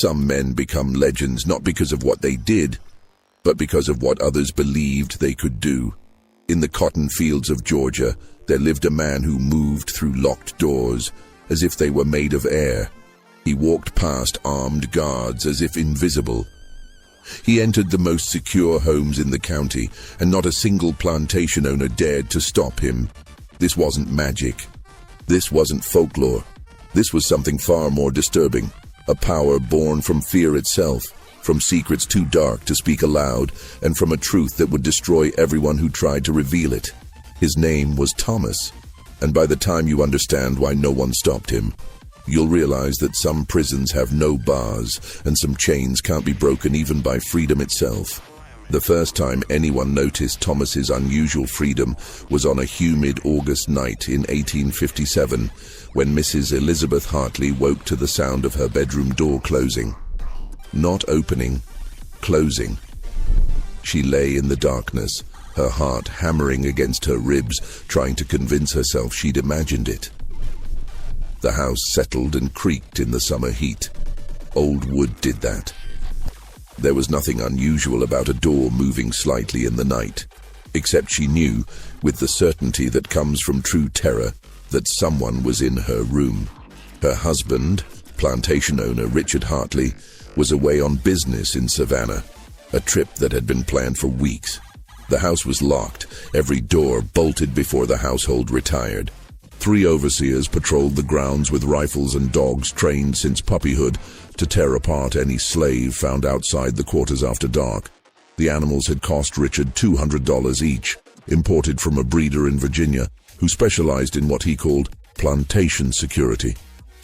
Some men become legends not because of what they did, but because of what others believed they could do. In the cotton fields of Georgia, there lived a man who moved through locked doors as if they were made of air. He walked past armed guards as if invisible. He entered the most secure homes in the county, and not a single plantation owner dared to stop him. This wasn't magic. This wasn't folklore. This was something far more disturbing. A power born from fear itself, from secrets too dark to speak aloud, and from a truth that would destroy everyone who tried to reveal it. His name was Thomas, and by the time you understand why no one stopped him, you'll realize that some prisons have no bars, and some chains can't be broken even by freedom itself. The first time anyone noticed Thomas's unusual freedom was on a humid August night in 1857, when Mrs. Elizabeth Hartley woke to the sound of her bedroom door closing. Not opening, closing. She lay in the darkness, her heart hammering against her ribs, trying to convince herself she'd imagined it. The house settled and creaked in the summer heat. Old wood did that. There was nothing unusual about a door moving slightly in the night, except she knew, with the certainty that comes from true terror, that someone was in her room. Her husband, plantation owner Richard Hartley, was away on business in Savannah, a trip that had been planned for weeks. The house was locked, every door bolted before the household retired. 3 overseers patrolled the grounds with rifles and dogs trained since puppyhood to tear apart any slave found outside the quarters after dark. The animals had cost Richard $200 each, imported from a breeder in Virginia who specialized in what he called plantation security.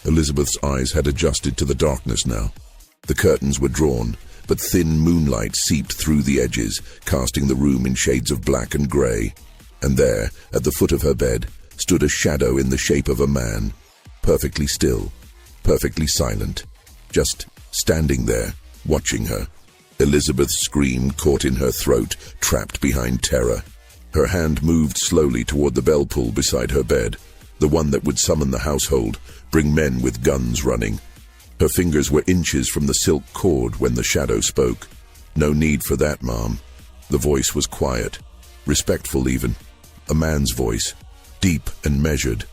Elizabeth's eyes had adjusted to the darkness now. The curtains were drawn, but thin moonlight seeped through the edges, casting the room in shades of black and gray. And there, at the foot of her bed, stood a shadow in the shape of a man, perfectly still, perfectly silent, just standing there, watching her. Elizabeth's scream caught in her throat, trapped behind terror. Her hand moved slowly toward the bell pull beside her bed, the one that would summon the household, bring men with guns running. Her fingers were inches from the silk cord when the shadow spoke. "No need for that, Mom." The voice was quiet, respectful even, a man's voice, deep and measured,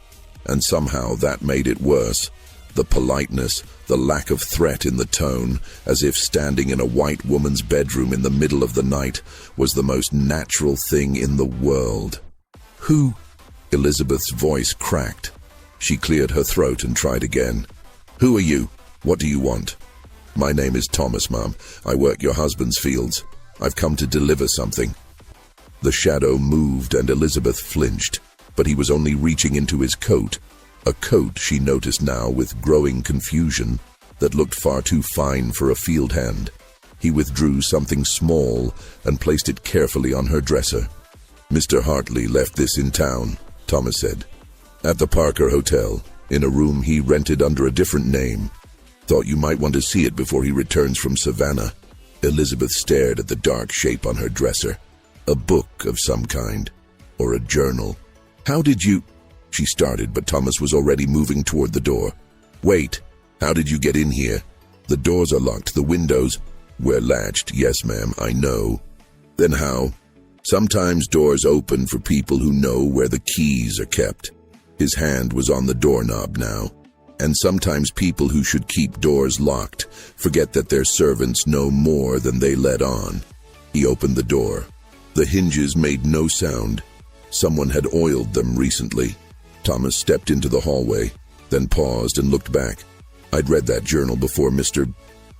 and somehow that made it worse. The politeness, the lack of threat in the tone, as if standing in a white woman's bedroom in the middle of the night was the most natural thing in the world. "Who?" Elizabeth's voice cracked. She cleared her throat and tried again. "Who are you? What do you want?" "My name is Thomas, Mom. I work your husband's fields. I've come to deliver something." The shadow moved and Elizabeth flinched, but he was only reaching into his coat, a coat she noticed now with growing confusion that looked far too fine for a field hand. He withdrew something small and placed it carefully on her dresser. "Mr. Hartley left this in town," Thomas said. "At the Parker Hotel, in a room he rented under a different name. Thought you might want to see it before he returns from Savannah." Elizabeth stared at the dark shape on her dresser. A book of some kind, or a journal. "How did you—" she started, but Thomas was already moving toward the door. "Wait, how did you get in here? The doors are locked, the windows—" "We're latched, yes ma'am, I know." "Then how?" "Sometimes doors open for people who know where the keys are kept." His hand was on the doorknob now. "And sometimes people who should keep doors locked forget that their servants know more than they let on." He opened the door. The hinges made no sound. Someone had oiled them recently. Thomas stepped into the hallway, then paused and looked back. "I'd read that journal before Mr.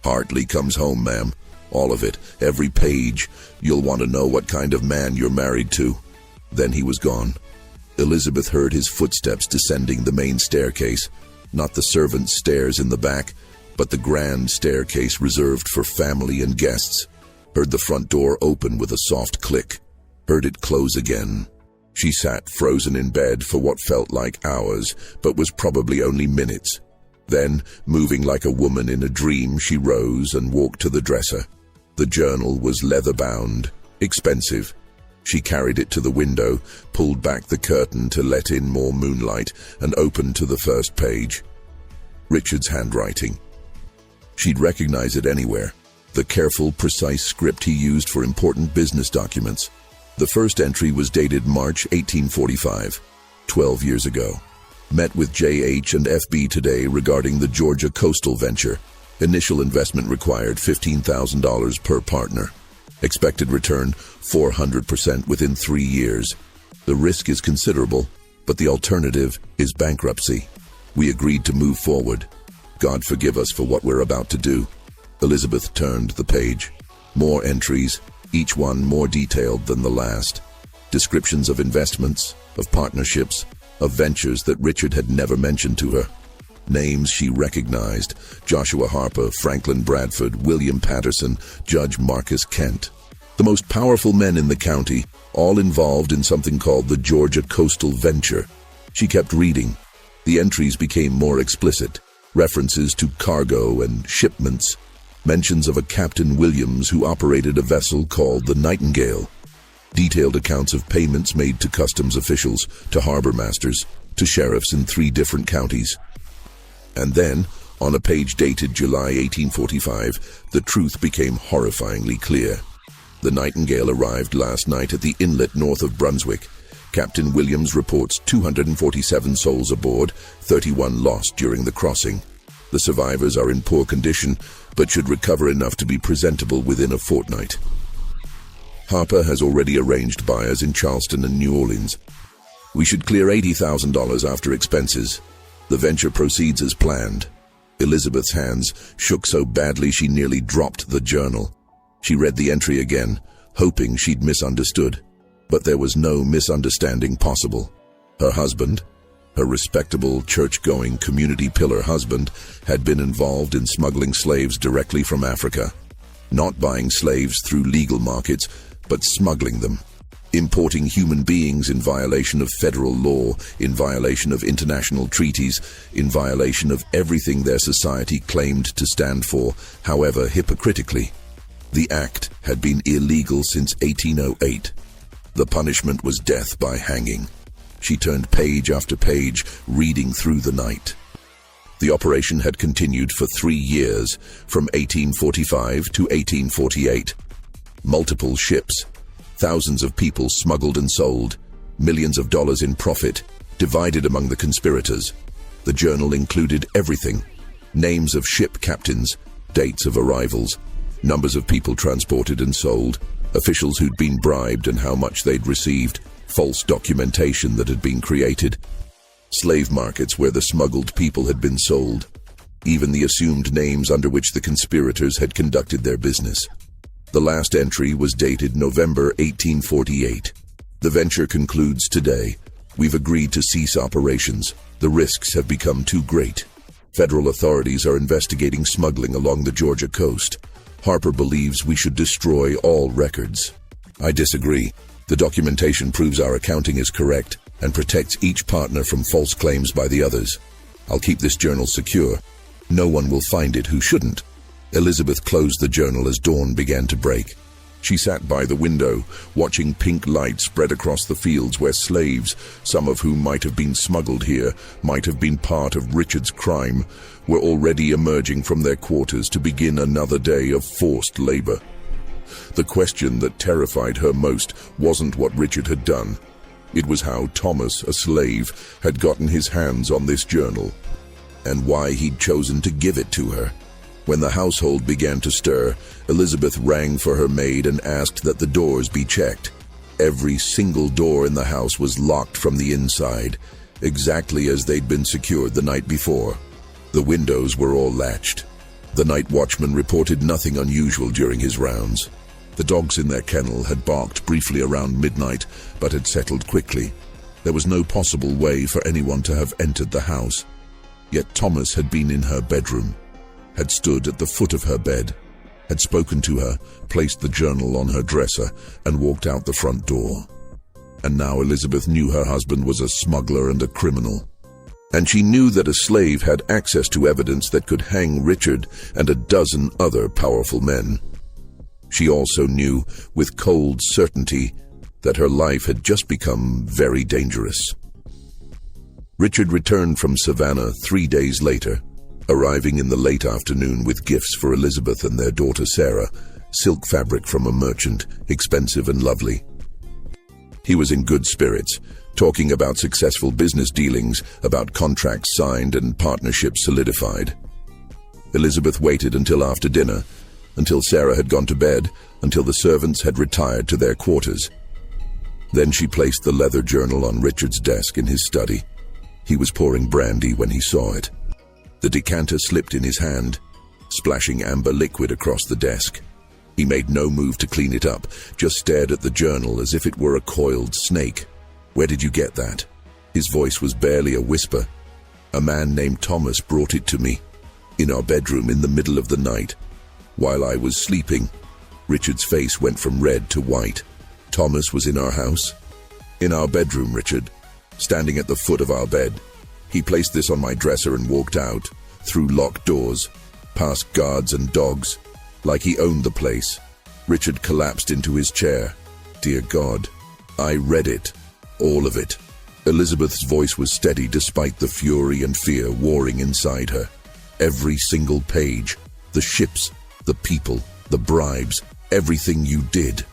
Hartley comes home, ma'am. All of it, every page. You'll want to know what kind of man you're married to." Then he was gone. Elizabeth heard his footsteps descending the main staircase, not the servants' stairs in the back, but the grand staircase reserved for family and guests. Heard the front door open with a soft click. Heard it close again. She sat frozen in bed for what felt like hours, but was probably only minutes. Then, moving like a woman in a dream, she rose and walked to the dresser. The journal was leather-bound, expensive. She carried it to the window, pulled back the curtain to let in more moonlight, and opened to the first page. Richard's handwriting. She'd recognize it anywhere. The careful, precise script he used for important business documents. The first entry was dated March 1845, 12 years ago. Met with JH and FB today regarding the Georgia coastal venture. Initial investment required $15,000 per partner. Expected return 400% within 3 years. The risk is considerable, but the alternative is bankruptcy. We agreed to move forward. God forgive us for what we're about to do. Elizabeth turned the page. More entries, each one more detailed than the last. Descriptions of investments, of partnerships, of ventures that Richard had never mentioned to her. Names she recognized: Joshua Harper, Franklin Bradford, William Patterson, Judge Marcus Kent. The most powerful men in the county, all involved in something called the Georgia Coastal Venture. She kept reading. The entries became more explicit. References to cargo and shipments. Mentions of a Captain Williams who operated a vessel called the Nightingale. Detailed accounts of payments made to customs officials, to harbor masters, to sheriffs in 3 different counties. And then, on a page dated July 1845, the truth became horrifyingly clear. The Nightingale arrived last night at the inlet north of Brunswick. Captain Williams reports 247 souls aboard, 31 lost during the crossing. The survivors are in poor condition, but should recover enough to be presentable within a fortnight. Harper has already arranged buyers in Charleston and New Orleans. We should clear $80,000 after expenses. The venture proceeds as planned. Elizabeth's hands shook so badly she nearly dropped the journal. She read the entry again, hoping she'd misunderstood. But there was no misunderstanding possible. Her husband, her respectable, church-going, community pillar husband, had been involved in smuggling slaves directly from Africa. Not buying slaves through legal markets, but smuggling them. Importing human beings in violation of federal law, in violation of international treaties, in violation of everything their society claimed to stand for, however hypocritically. The act had been illegal since 1808. The punishment was death by hanging. She turned page after page, reading through the night. The operation had continued for 3 years, from 1845 to 1848. Multiple ships, thousands of people smuggled and sold, millions of dollars in profit, divided among the conspirators. The journal included everything: names of ship captains, dates of arrivals, numbers of people transported and sold, officials who'd been bribed and how much they'd received, false documentation that had been created, slave markets where the smuggled people had been sold, even the assumed names under which the conspirators had conducted their business. The last entry was dated November 1848. The venture concludes today. We've agreed to cease operations. The risks have become too great. Federal authorities are investigating smuggling along the Georgia coast. Harper believes we should destroy all records. I disagree. The documentation proves our accounting is correct and protects each partner from false claims by the others. I'll keep this journal secure. No one will find it who shouldn't. Elizabeth closed the journal as dawn began to break. She sat by the window, watching pink light spread across the fields where slaves, some of whom might have been smuggled here, might have been part of Richard's crime, were already emerging from their quarters to begin another day of forced labor. The question that terrified her most wasn't what Richard had done. It was how Thomas, a slave, had gotten his hands on this journal, and why he'd chosen to give it to her. When the household began to stir, Elizabeth rang for her maid and asked that the doors be checked. Every single door in the house was locked from the inside, exactly as they'd been secured the night before. The windows were all latched. The night watchman reported nothing unusual during his rounds. The dogs in their kennel had barked briefly around midnight, but had settled quickly. There was no possible way for anyone to have entered the house. Yet Thomas had been in her bedroom, had stood at the foot of her bed, had spoken to her, placed the journal on her dresser, and walked out the front door. And now Elizabeth knew her husband was a smuggler and a criminal. And she knew that a slave had access to evidence that could hang Richard and a dozen other powerful men. She also knew, with cold certainty, that her life had just become very dangerous. Richard returned from Savannah 3 days later, arriving in the late afternoon with gifts for Elizabeth and their daughter Sarah, silk fabric from a merchant, expensive and lovely. He was in good spirits, talking about successful business dealings, about contracts signed and partnerships solidified. Elizabeth waited until after dinner, until Sarah had gone to bed, until the servants had retired to their quarters. Then she placed the leather journal on Richard's desk in his study. He was pouring brandy when he saw it. The decanter slipped in his hand, splashing amber liquid across the desk. He made no move to clean it up, just stared at the journal as if it were a coiled snake. "Where did you get that?" His voice was barely a whisper. "A man named Thomas brought it to me, in our bedroom in the middle of the night, while I was sleeping." Richard's face went from red to white. "Thomas was in our house?" "In our bedroom, Richard, standing at the foot of our bed. He placed this on my dresser and walked out, through locked doors, past guards and dogs, like he owned the place." Richard collapsed into his chair. "Dear God, I read it, all of it." Elizabeth's voice was steady despite the fury and fear warring inside her. "Every single page, the ships, the people, the bribes, everything you did."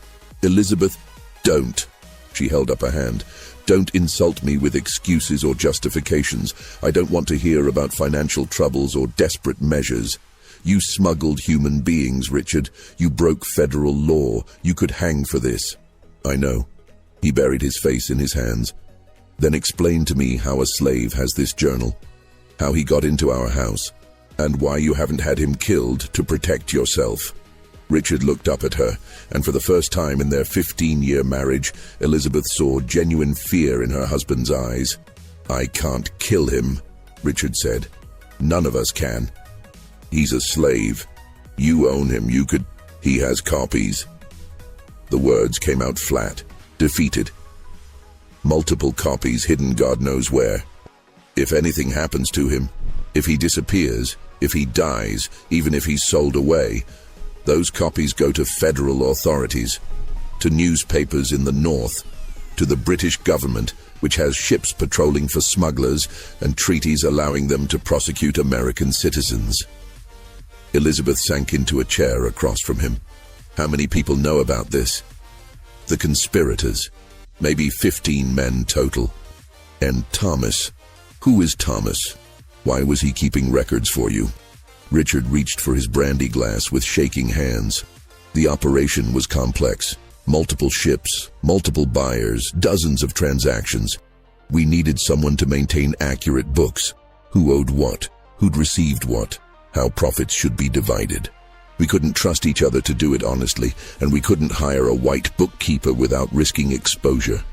"Elizabeth, don't." She held up a hand. "Don't insult me with excuses or justifications. I don't want to hear about financial troubles or desperate measures. You smuggled human beings, Richard. You broke federal law. You could hang for this." "I know." He buried his face in his hands. "Then explain to me how a slave has this journal, how he got into our house, and why you haven't had him killed to protect yourself." Richard looked up at her, and for the first time in their 15-year marriage, Elizabeth saw genuine fear in her husband's eyes. "I can't kill him," Richard said. "None of us can. He's a slave. You own him. You could... He has copies." The words came out flat, defeated. "Multiple copies hidden God knows where. If anything happens to him, if he disappears, if he dies, even if he's sold away, those copies go to federal authorities, to newspapers in the north, to the British government, which has ships patrolling for smugglers and treaties allowing them to prosecute American citizens." Elizabeth sank into a chair across from him. "How many people know about this?" "The conspirators. Maybe 15 men total." "And Thomas? Who is Thomas? Why was he keeping records for you?" Richard reached for his brandy glass with shaking hands. "The operation was complex. Multiple ships, multiple buyers, dozens of transactions. We needed someone to maintain accurate books. Who owed what? Who'd received what? How profits should be divided. We couldn't trust each other to do it honestly, and we couldn't hire a white bookkeeper without risking exposure.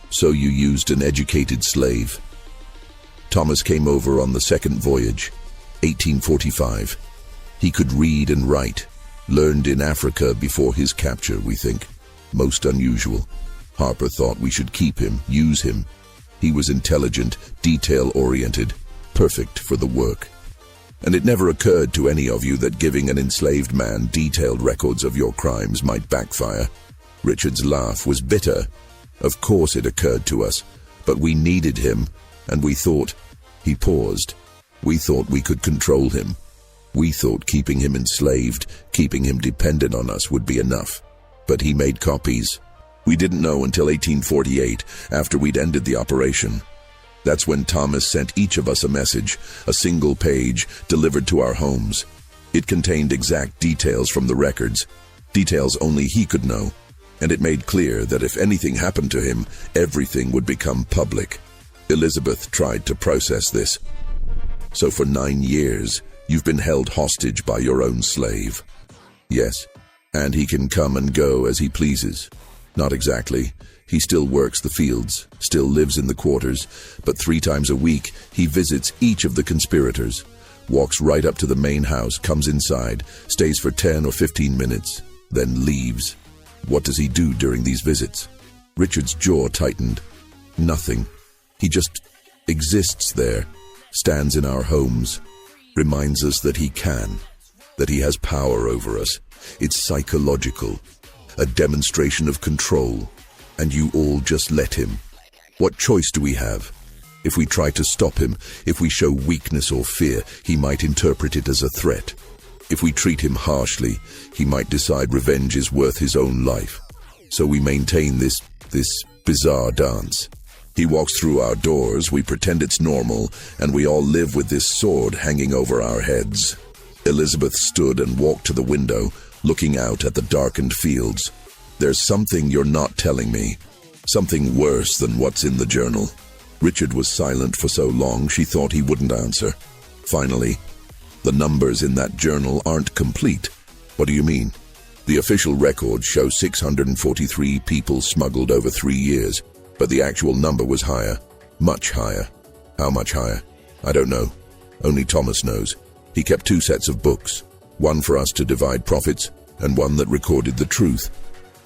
So you used an educated slave." Thomas came over on the second voyage, 1845. He could read and write, learned in Africa before his capture, we think. Most unusual. Harper thought we should keep him, use him. He was intelligent, detail-oriented, perfect for the work. And it never occurred to any of you that giving an enslaved man detailed records of your crimes might backfire. Richard's laugh was bitter. "Of course it occurred to us, but we needed him, and we thought..." He paused. "We thought we could control him. We thought keeping him enslaved, keeping him dependent on us would be enough. But he made copies. We didn't know until 1848, after we'd ended the operation. That's when Thomas sent each of us a message, a single page, delivered to our homes. It contained exact details from the records, details only he could know, and it made clear that if anything happened to him, everything would become public." Elizabeth tried to process this. "So for 9 years, you've been held hostage by your own slave?" "Yes, and he can come and go as he pleases." "Not exactly. He still works the fields, still lives in the quarters, but 3 times a week he visits each of the conspirators, walks right up to the main house, comes inside, stays for 10 or 15 minutes, then leaves." "What does he do during these visits?" Richard's jaw tightened. "Nothing. He just exists there, stands in our homes, reminds us that he can, that he has power over us. It's psychological, a demonstration of control, and you all just let him. What choice do we have?" If we try to stop him, if we show weakness or fear, he might interpret it as a threat. If we treat him harshly, he might decide revenge is worth his own life. So we maintain this bizarre dance. He walks through our doors, we pretend it's normal, and we all live with this sword hanging over our heads. Elizabeth stood and walked to the window, looking out at the darkened fields. There's something you're not telling me. Something worse than what's in the journal. Richard was silent for so long she thought he wouldn't answer. Finally, the numbers in that journal aren't complete. What do you mean? The official records show 643 people smuggled over 3 years, but the actual number was higher. Much higher. How much higher? I don't know. Only Thomas knows. He kept 2 sets of books, one for us to divide profits, and one that recorded the truth.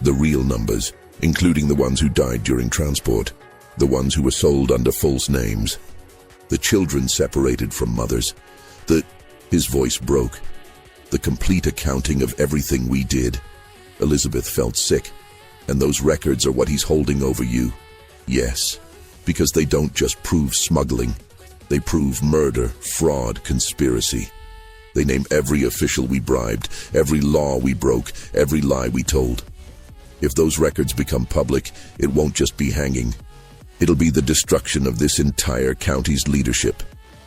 The real numbers, including the ones who died during transport, the ones who were sold under false names, the children separated from mothers. His voice broke. The complete accounting of everything we did. Elizabeth felt sick. And those records are what he's holding over you. Yes, because they don't just prove smuggling. They prove murder, fraud, conspiracy. They name every official we bribed, every law we broke, every lie we told. If those records become public, it won't just be hanging. It'll be the destruction of this entire county's leadership.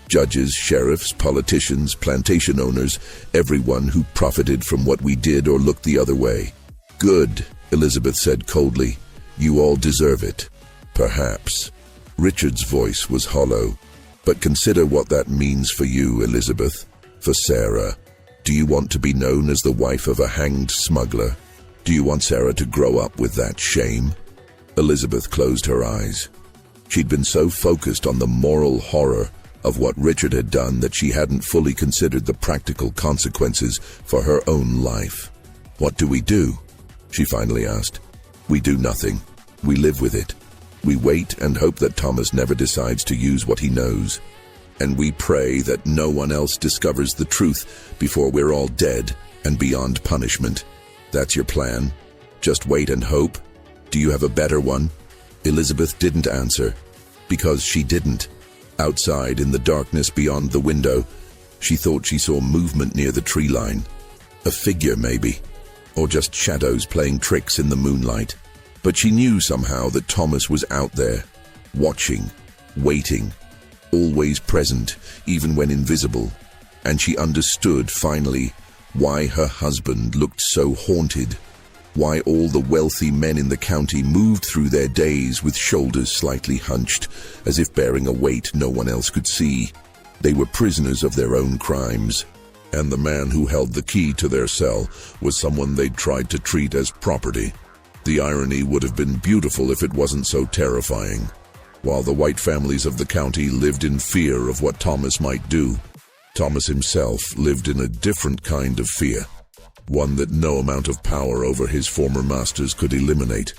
Judges, sheriffs, politicians, plantation owners, everyone who profited from what we did or looked the other way. Good, Elizabeth said coldly. You all deserve it. Perhaps. Richard's voice was hollow. But consider what that means for you, Elizabeth. For Sarah. Do you want to be known as the wife of a hanged smuggler? Do you want Sarah to grow up with that shame? Elizabeth closed her eyes. She'd been so focused on the moral horror of what Richard had done that she hadn't fully considered the practical consequences for her own life. What do we do? She finally asked. We do nothing. We live with it. We wait and hope that Thomas never decides to use what he knows. And we pray that no one else discovers the truth before we're all dead and beyond punishment. That's your plan? Just wait and hope? Do you have a better one? Elizabeth didn't answer, because she didn't. Outside, in the darkness beyond the window, she thought she saw movement near the tree line. A figure, maybe, or just shadows playing tricks in the moonlight. But she knew somehow that Thomas was out there, watching, waiting, always present, even when invisible. And she understood, finally, why her husband looked so haunted. Why all the wealthy men in the county moved through their days with shoulders slightly hunched, as if bearing a weight no one else could see. They were prisoners of their own crimes. And the man who held the key to their cell was someone they'd tried to treat as property. The irony would have been beautiful if it wasn't so terrifying. While the white families of the county lived in fear of what Thomas might do, Thomas himself lived in a different kind of fear. One that no amount of power over his former masters could eliminate.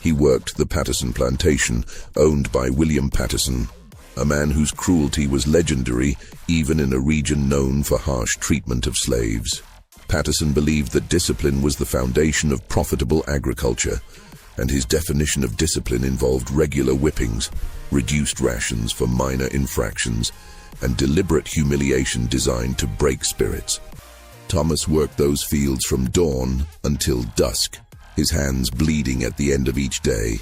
He worked the Patterson Plantation, owned by William Patterson, a man whose cruelty was legendary even in a region known for harsh treatment of slaves. Patterson believed that discipline was the foundation of profitable agriculture, and his definition of discipline involved regular whippings, reduced rations for minor infractions, and deliberate humiliation designed to break spirits. Thomas worked those fields from dawn until dusk, his hands bleeding at the end of each day,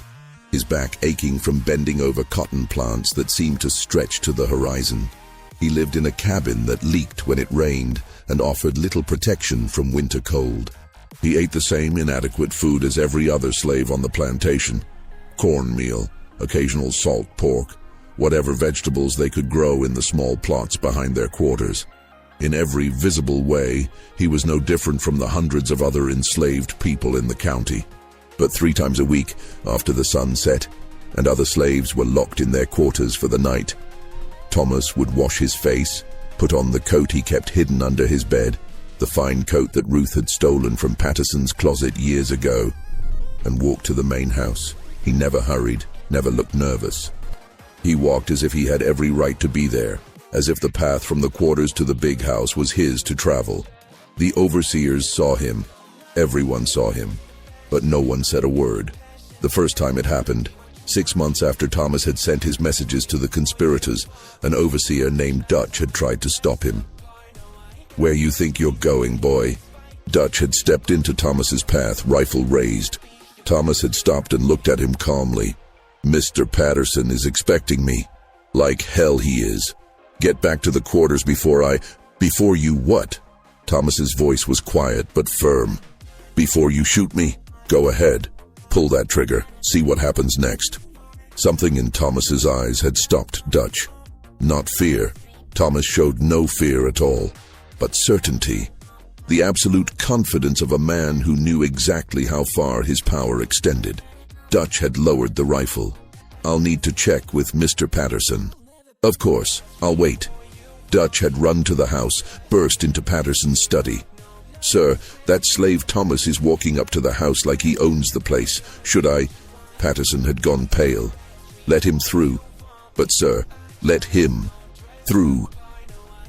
his back aching from bending over cotton plants that seemed to stretch to the horizon. He lived in a cabin that leaked when it rained and offered little protection from winter cold. He ate the same inadequate food as every other slave on the plantation: cornmeal, occasional salt pork, whatever vegetables they could grow in the small plots behind their quarters. In every visible way, he was no different from the hundreds of other enslaved people in the county. But 3 times a week, after the sun set, and other slaves were locked in their quarters for the night, Thomas would wash his face, put on the coat he kept hidden under his bed, the fine coat that Ruth had stolen from Patterson's closet years ago, and walk to the main house. He never hurried, never looked nervous. He walked as if he had every right to be there, as if the path from the quarters to the big house was his to travel. The overseers saw him. Everyone saw him. But no one said a word. The first time it happened, 6 months after Thomas had sent his messages to the conspirators, an overseer named Dutch had tried to stop him. "Where you think you're going, boy?" Dutch had stepped into Thomas's path, rifle raised. Thomas had stopped and looked at him calmly. "Mr. Patterson is expecting me." "Like hell he is. Get back to the quarters before you what?" Thomas's voice was quiet but firm. "Before you shoot me, go ahead. Pull that trigger. See what happens next." Something in Thomas's eyes had stopped Dutch. Not fear. Thomas showed no fear at all, but certainty. The absolute confidence of a man who knew exactly how far his power extended. Dutch had lowered the rifle. "I'll need to check with Mr. Patterson." "Of course, I'll wait." Dutch had run to the house, burst into Patterson's study. "Sir, that slave Thomas is walking up to the house like he owns the place. Should I?" Patterson had gone pale. "Let him through." "But sir, let him through."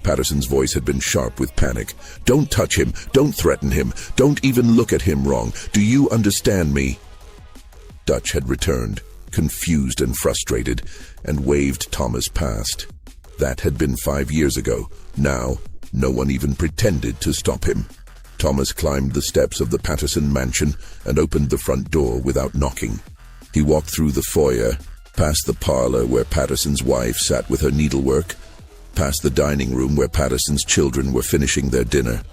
Patterson's voice had been sharp with panic. "Don't touch him. Don't threaten him. Don't even look at him wrong. Do you understand me?" Dutch had returned, confused and frustrated, and waved Thomas past. That had been 5 years ago. Now, no one even pretended to stop him. Thomas climbed the steps of the Patterson mansion and opened the front door without knocking. He walked through the foyer, past the parlor where Patterson's wife sat with her needlework, past the dining room where Patterson's children were finishing their dinner.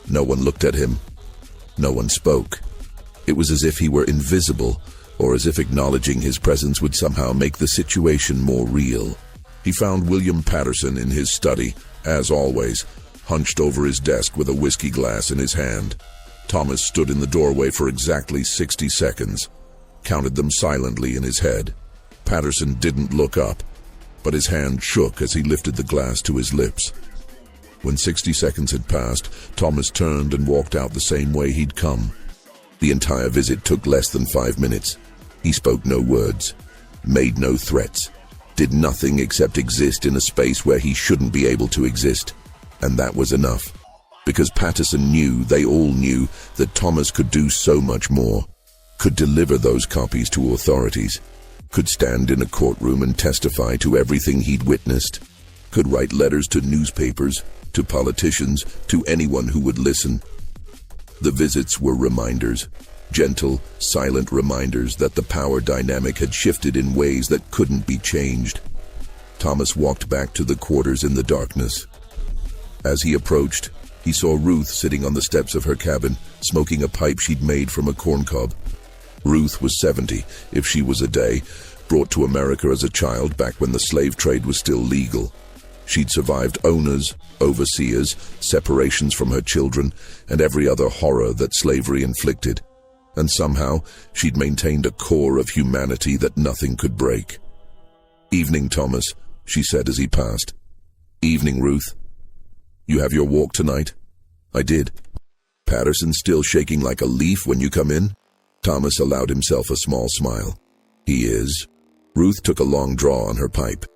No one looked at him. No one spoke. It was as if he were invisible, or as if acknowledging his presence would somehow make the situation more real. He found William Patterson in his study, as always, hunched over his desk with a whiskey glass in his hand. Thomas stood in the doorway for exactly 60 seconds, counted them silently in his head. Patterson didn't look up, but his hand shook as he lifted the glass to his lips. When 60 seconds had passed, Thomas turned and walked out the same way he'd come. The entire visit took less than 5 minutes. He spoke no words, made no threats, did nothing except exist in a space where he shouldn't be able to exist. And that was enough, because Patterson knew, they all knew, that Thomas could do so much more, could deliver those copies to authorities, could stand in a courtroom and testify to everything he'd witnessed, could write letters to newspapers, to politicians, to anyone who would listen. The visits were reminders, gentle, silent reminders that the power dynamic had shifted in ways that couldn't be changed. Thomas walked back to the quarters in the darkness. As he approached, he saw Ruth sitting on the steps of her cabin, smoking a pipe she'd made from a corncob. Ruth was 70, if she was a day, brought to America as a child back when the slave trade was still legal. She'd survived owners, overseers, separations from her children, and every other horror that slavery inflicted. And somehow, she'd maintained a core of humanity that nothing could break. "Evening, Thomas," she said as he passed. "Evening, Ruth. You have your walk tonight?" "I did." "Patterson still shaking like a leaf when you come in?" Thomas allowed himself a small smile. "He is." Ruth took a long draw on her pipe.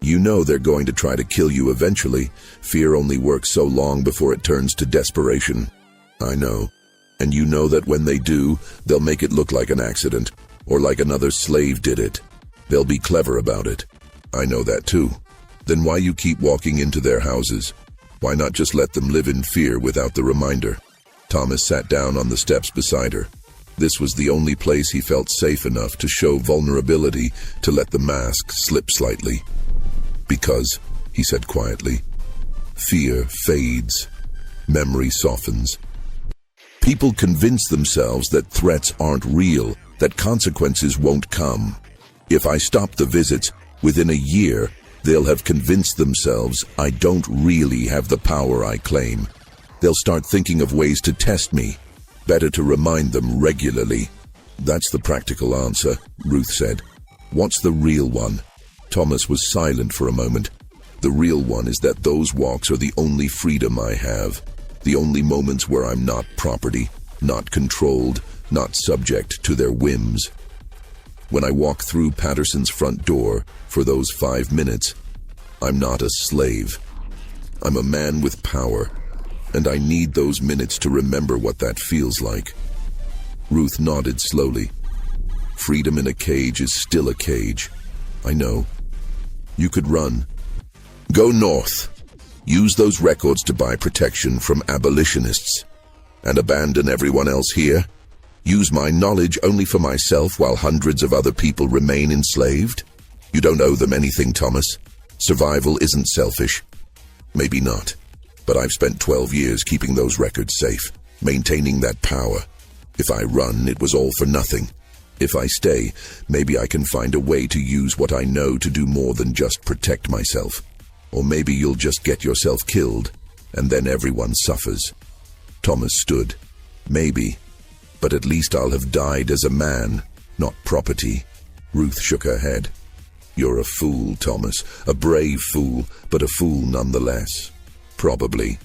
"You know they're going to try to kill you eventually. Fear only works so long before it turns to desperation." "I know. And you know that when they do, they'll make it look like an accident, or like another slave did it. They'll be clever about it." "I know that too." "Then why you keep walking into their houses? Why not just let them live in fear without the reminder?" Thomas sat down on the steps beside her. This was the only place he felt safe enough to show vulnerability, to let the mask slip slightly. "Because," he said quietly, "fear fades. Memory softens. People convince themselves that threats aren't real, that consequences won't come. If I stop the visits, within a year, they'll have convinced themselves I don't really have the power I claim. They'll start thinking of ways to test me. Better to remind them regularly." "That's the practical answer," Ruth said. "What's the real one?" Thomas was silent for a moment. "The real one is that those walks are the only freedom I have, the only moments where I'm not property, not controlled, not subject to their whims. When I walk through Patterson's front door, for those 5 minutes, I'm not a slave. I'm a man with power, and I need those minutes to remember what that feels like." Ruth nodded slowly. Freedom in a cage is still a cage. I know. You could run. Go north. Use those records to buy protection from abolitionists. And abandon everyone else here. Use my knowledge only for myself while hundreds of other people remain enslaved. You don't owe them anything, Thomas. Survival isn't selfish. Maybe not. But I've spent 12 years keeping those records safe, maintaining that power. If I run, it was all for nothing. If I stay, maybe I can find a way to use what I know to do more than just protect myself. Or maybe you'll just get yourself killed, and then everyone suffers. Thomas stood. Maybe. But at least I'll have died as a man, not property. Ruth shook her head. You're a fool, Thomas. A brave fool, but a fool nonetheless. Probably.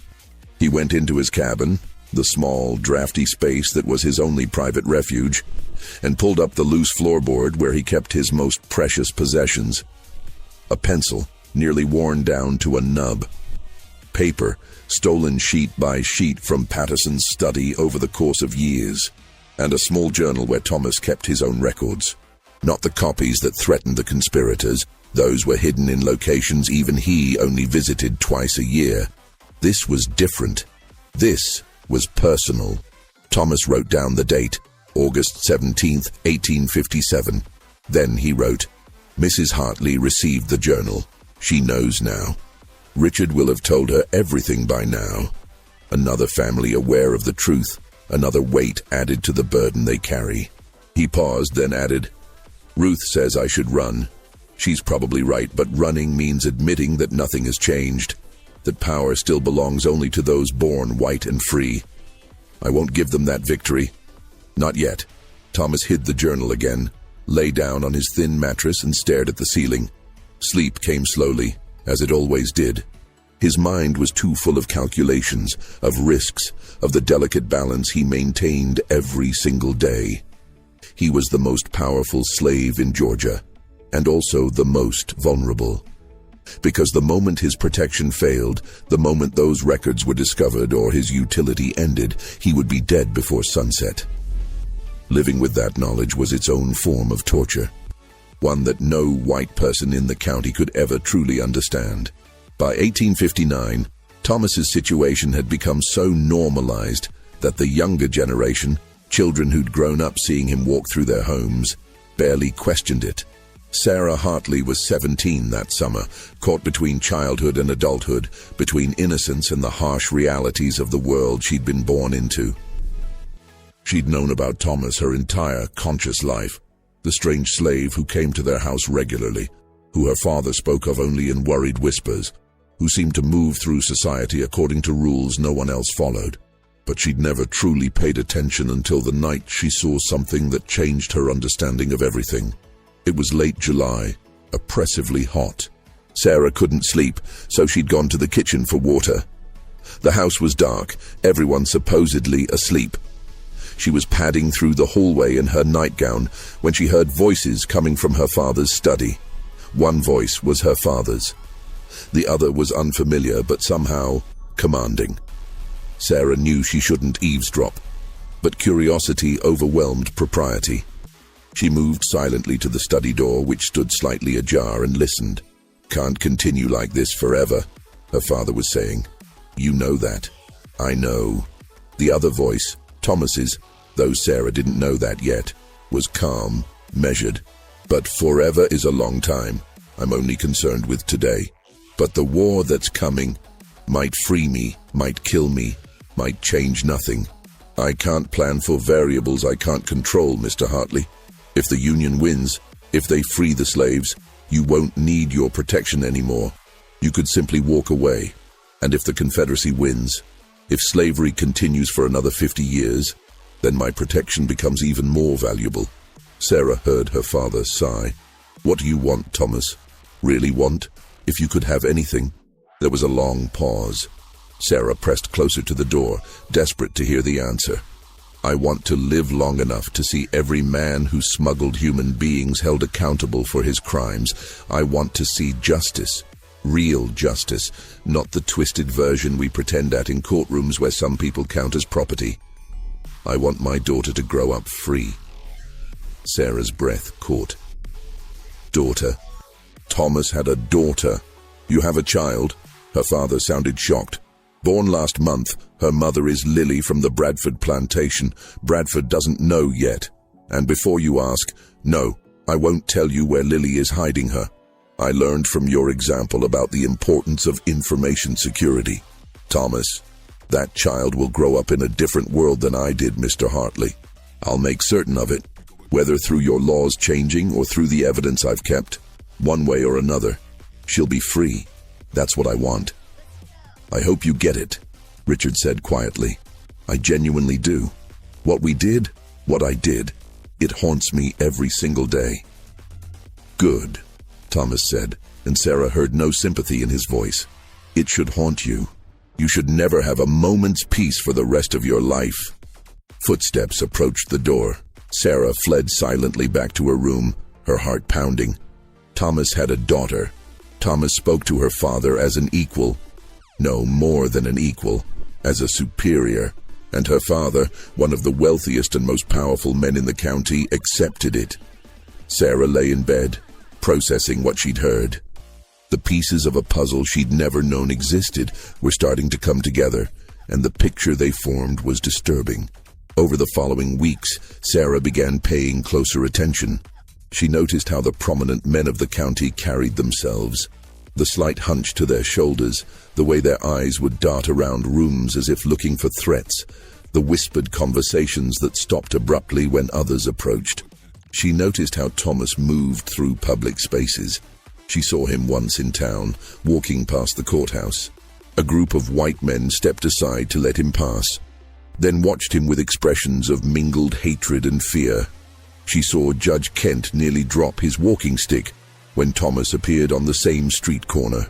He went into his cabin, the small, drafty space that was his only private refuge, and pulled up the loose floorboard where he kept his most precious possessions. A pencil, nearly worn down to a nub. Paper, stolen sheet by sheet from Patterson's study over the course of years. And a small journal where Thomas kept his own records. Not the copies that threatened the conspirators. Those were hidden in locations even he only visited twice a year. This was different. This was personal. Thomas wrote down the date, August 17th, 1857. Then he wrote, Mrs. Hartley received the journal. She knows now. Richard will have told her everything by now. Another family aware of the truth. Another weight added to the burden they carry. He paused, then added, Ruth says I should run. She's probably right, but running means admitting that nothing has changed, that power still belongs only to those born white and free. I won't give them that victory. Not yet. Thomas hid the journal again, lay down on his thin mattress and stared at the ceiling. Sleep came slowly, as it always did. His mind was too full of calculations, of risks, of the delicate balance he maintained every single day. He was the most powerful slave in Georgia, and also the most vulnerable. Because the moment his protection failed, the moment those records were discovered or his utility ended, he would be dead before sunset. Living with that knowledge was its own form of torture, one that no white person in the county could ever truly understand. By 1859, Thomas's situation had become so normalized that the younger generation, children who'd grown up seeing him walk through their homes, barely questioned it. Sarah Hartley was 17 that summer, caught between childhood and adulthood, between innocence and the harsh realities of the world she'd been born into. She'd known about Thomas her entire conscious life, the strange slave who came to their house regularly, who her father spoke of only in worried whispers, who seemed to move through society according to rules no one else followed. But she'd never truly paid attention until the night she saw something that changed her understanding of everything. It was late July, oppressively hot. Sarah couldn't sleep, so she'd gone to the kitchen for water. The house was dark, everyone supposedly asleep. She was padding through the hallway in her nightgown when she heard voices coming from her father's study. One voice was her father's. The other was unfamiliar, but somehow commanding. Sarah knew she shouldn't eavesdrop, but curiosity overwhelmed propriety. She moved silently to the study door, which stood slightly ajar, and listened. Can't continue like this forever, her father was saying. You know that. I know. The other voice, Thomas's, though Sarah didn't know that yet, was calm, measured. But forever is a long time. I'm only concerned with today. But the war that's coming might free me, might kill me, might change nothing. I can't plan for variables I can't control, Mr. Hartley. If the Union wins, if they free the slaves, you won't need your protection anymore. You could simply walk away. And if the Confederacy wins, if slavery continues for another 50 years, then my protection becomes even more valuable. Sarah heard her father sigh. What do you want, Thomas? Really want? If you could have anything. There was a long pause. Sarah pressed closer to the door, desperate to hear the answer. I want to live long enough to see every man who smuggled human beings held accountable for his crimes. I want to see justice. Real justice, not the twisted version we pretend at in courtrooms where some people count as property. I want my daughter to grow up free. Sarah's breath caught. Daughter. Thomas had a daughter. You have a child? Her father sounded shocked. Born last month, her mother is Lily from the Bradford Plantation. Bradford doesn't know yet. And before you ask, no, I won't tell you where Lily is hiding her. I learned from your example about the importance of information security. Thomas, that child will grow up in a different world than I did, Mr. Hartley. I'll make certain of it, whether through your laws changing or through the evidence I've kept. One way or another, she'll be free. That's what I want. I hope you get it, Richard said quietly. I genuinely do. What we did, what I did, it haunts me every single day. Good, Thomas said, and Sarah heard no sympathy in his voice. It should haunt you. You should never have a moment's peace for the rest of your life. Footsteps approached the door. Sarah fled silently back to her room, her heart pounding. Thomas had a daughter. Thomas spoke to her father as an equal. No, more than an equal, as a superior. And her father, one of the wealthiest and most powerful men in the county, accepted it. Sarah lay in bed, processing what she'd heard. The pieces of a puzzle she'd never known existed were starting to come together, and the picture they formed was disturbing. Over the following weeks, Sarah began paying closer attention. She noticed how the prominent men of the county carried themselves. The slight hunch to their shoulders, the way their eyes would dart around rooms as if looking for threats, the whispered conversations that stopped abruptly when others approached. She noticed how Thomas moved through public spaces. She saw him once in town, walking past the courthouse. A group of white men stepped aside to let him pass, then watched him with expressions of mingled hatred and fear. She saw Judge Kent nearly drop his walking stick when Thomas appeared on the same street corner.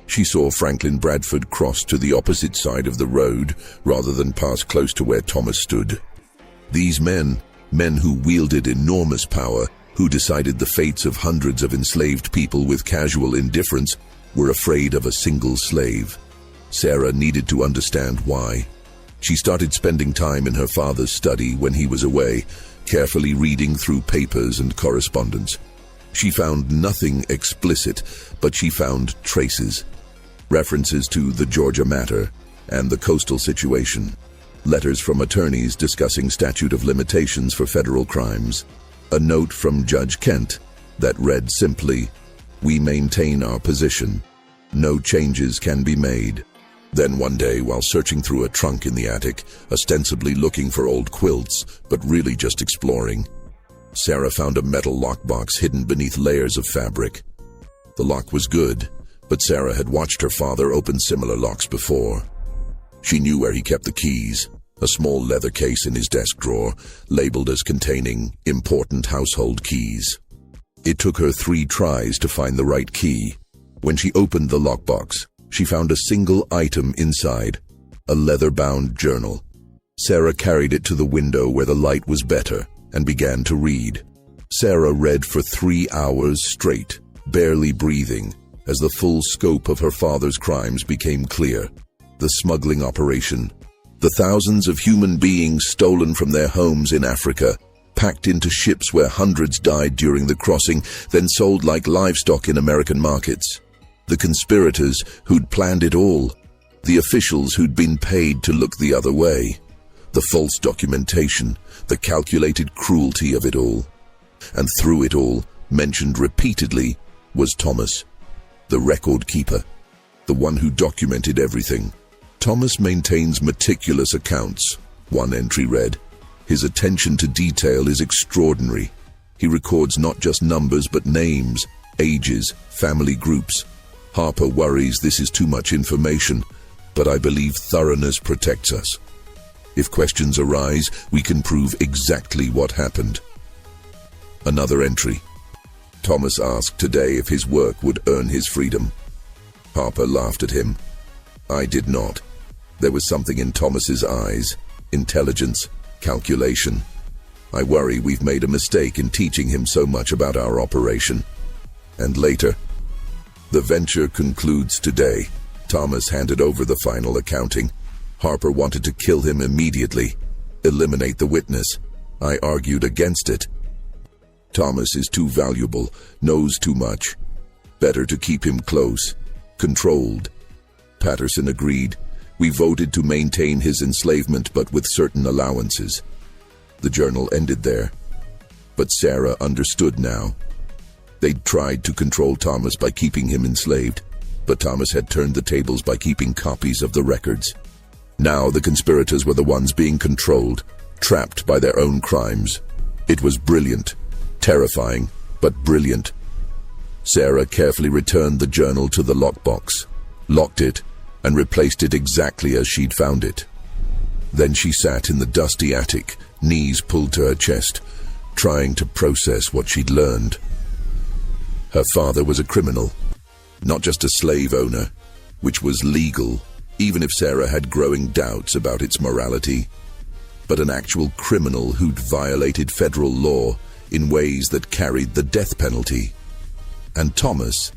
She saw Franklin Bradford cross to the opposite side of the road rather than pass close to where Thomas stood. These men who wielded enormous power, who decided the fates of hundreds of enslaved people with casual indifference, were afraid of a single slave. Sarah needed to understand why. She started spending time in her father's study when he was away, carefully reading through papers and correspondence. She found nothing explicit, but she found traces. References to the Georgia matter and the coastal situation. Letters from attorneys discussing statute of limitations for federal crimes. A note from Judge Kent that read simply, "We maintain our position. No changes can be made." Then one day, while searching through a trunk in the attic, ostensibly looking for old quilts, but really just exploring, Sarah found a metal lockbox hidden beneath layers of fabric. The lock was good, but Sarah had watched her father open similar locks before. She knew where he kept the keys, a small leather case in his desk drawer, labeled as containing important household keys. It took her 3 tries to find the right key. When she opened the lockbox, she found a single item inside, a leather-bound journal. Sarah carried it to the window where the light was better and began to read. Sarah read for 3 hours straight, barely breathing, as the full scope of her father's crimes became clear. The smuggling operation, the thousands of human beings stolen from their homes in Africa, packed into ships where hundreds died during the crossing, then sold like livestock in American markets. The conspirators who'd planned it all, the officials who'd been paid to look the other way, the false documentation, the calculated cruelty of it all. And through it all, mentioned repeatedly, was Thomas, the record keeper, the one who documented everything. Thomas maintains meticulous accounts, one entry read. His attention to detail is extraordinary. He records not just numbers but names, ages, family groups. Harper worries this is too much information, but I believe thoroughness protects us. If questions arise, we can prove exactly what happened. Another entry. Thomas asked today if his work would earn his freedom. Harper laughed at him. I did not. There was something in Thomas's eyes, intelligence, calculation. I worry we've made a mistake in teaching him so much about our operation. And later, the venture concludes today. Thomas handed over the final accounting. Harper wanted to kill him immediately, eliminate the witness. I argued against it. Thomas is too valuable, knows too much. Better to keep him close, controlled. Patterson agreed. We voted to maintain his enslavement, but with certain allowances. The journal ended there. But Sarah understood now. They'd tried to control Thomas by keeping him enslaved, but Thomas had turned the tables by keeping copies of the records. Now the conspirators were the ones being controlled, trapped by their own crimes. It was brilliant, terrifying, but brilliant. Sarah carefully returned the journal to the lockbox, locked it, and replaced it exactly as she'd found it. Then she sat in the dusty attic, knees pulled to her chest, trying to process what she'd learned. Her father was a criminal, not just a slave owner, which was legal, even if Sarah had growing doubts about its morality, but an actual criminal who'd violated federal law in ways that carried the death penalty. And Thomas,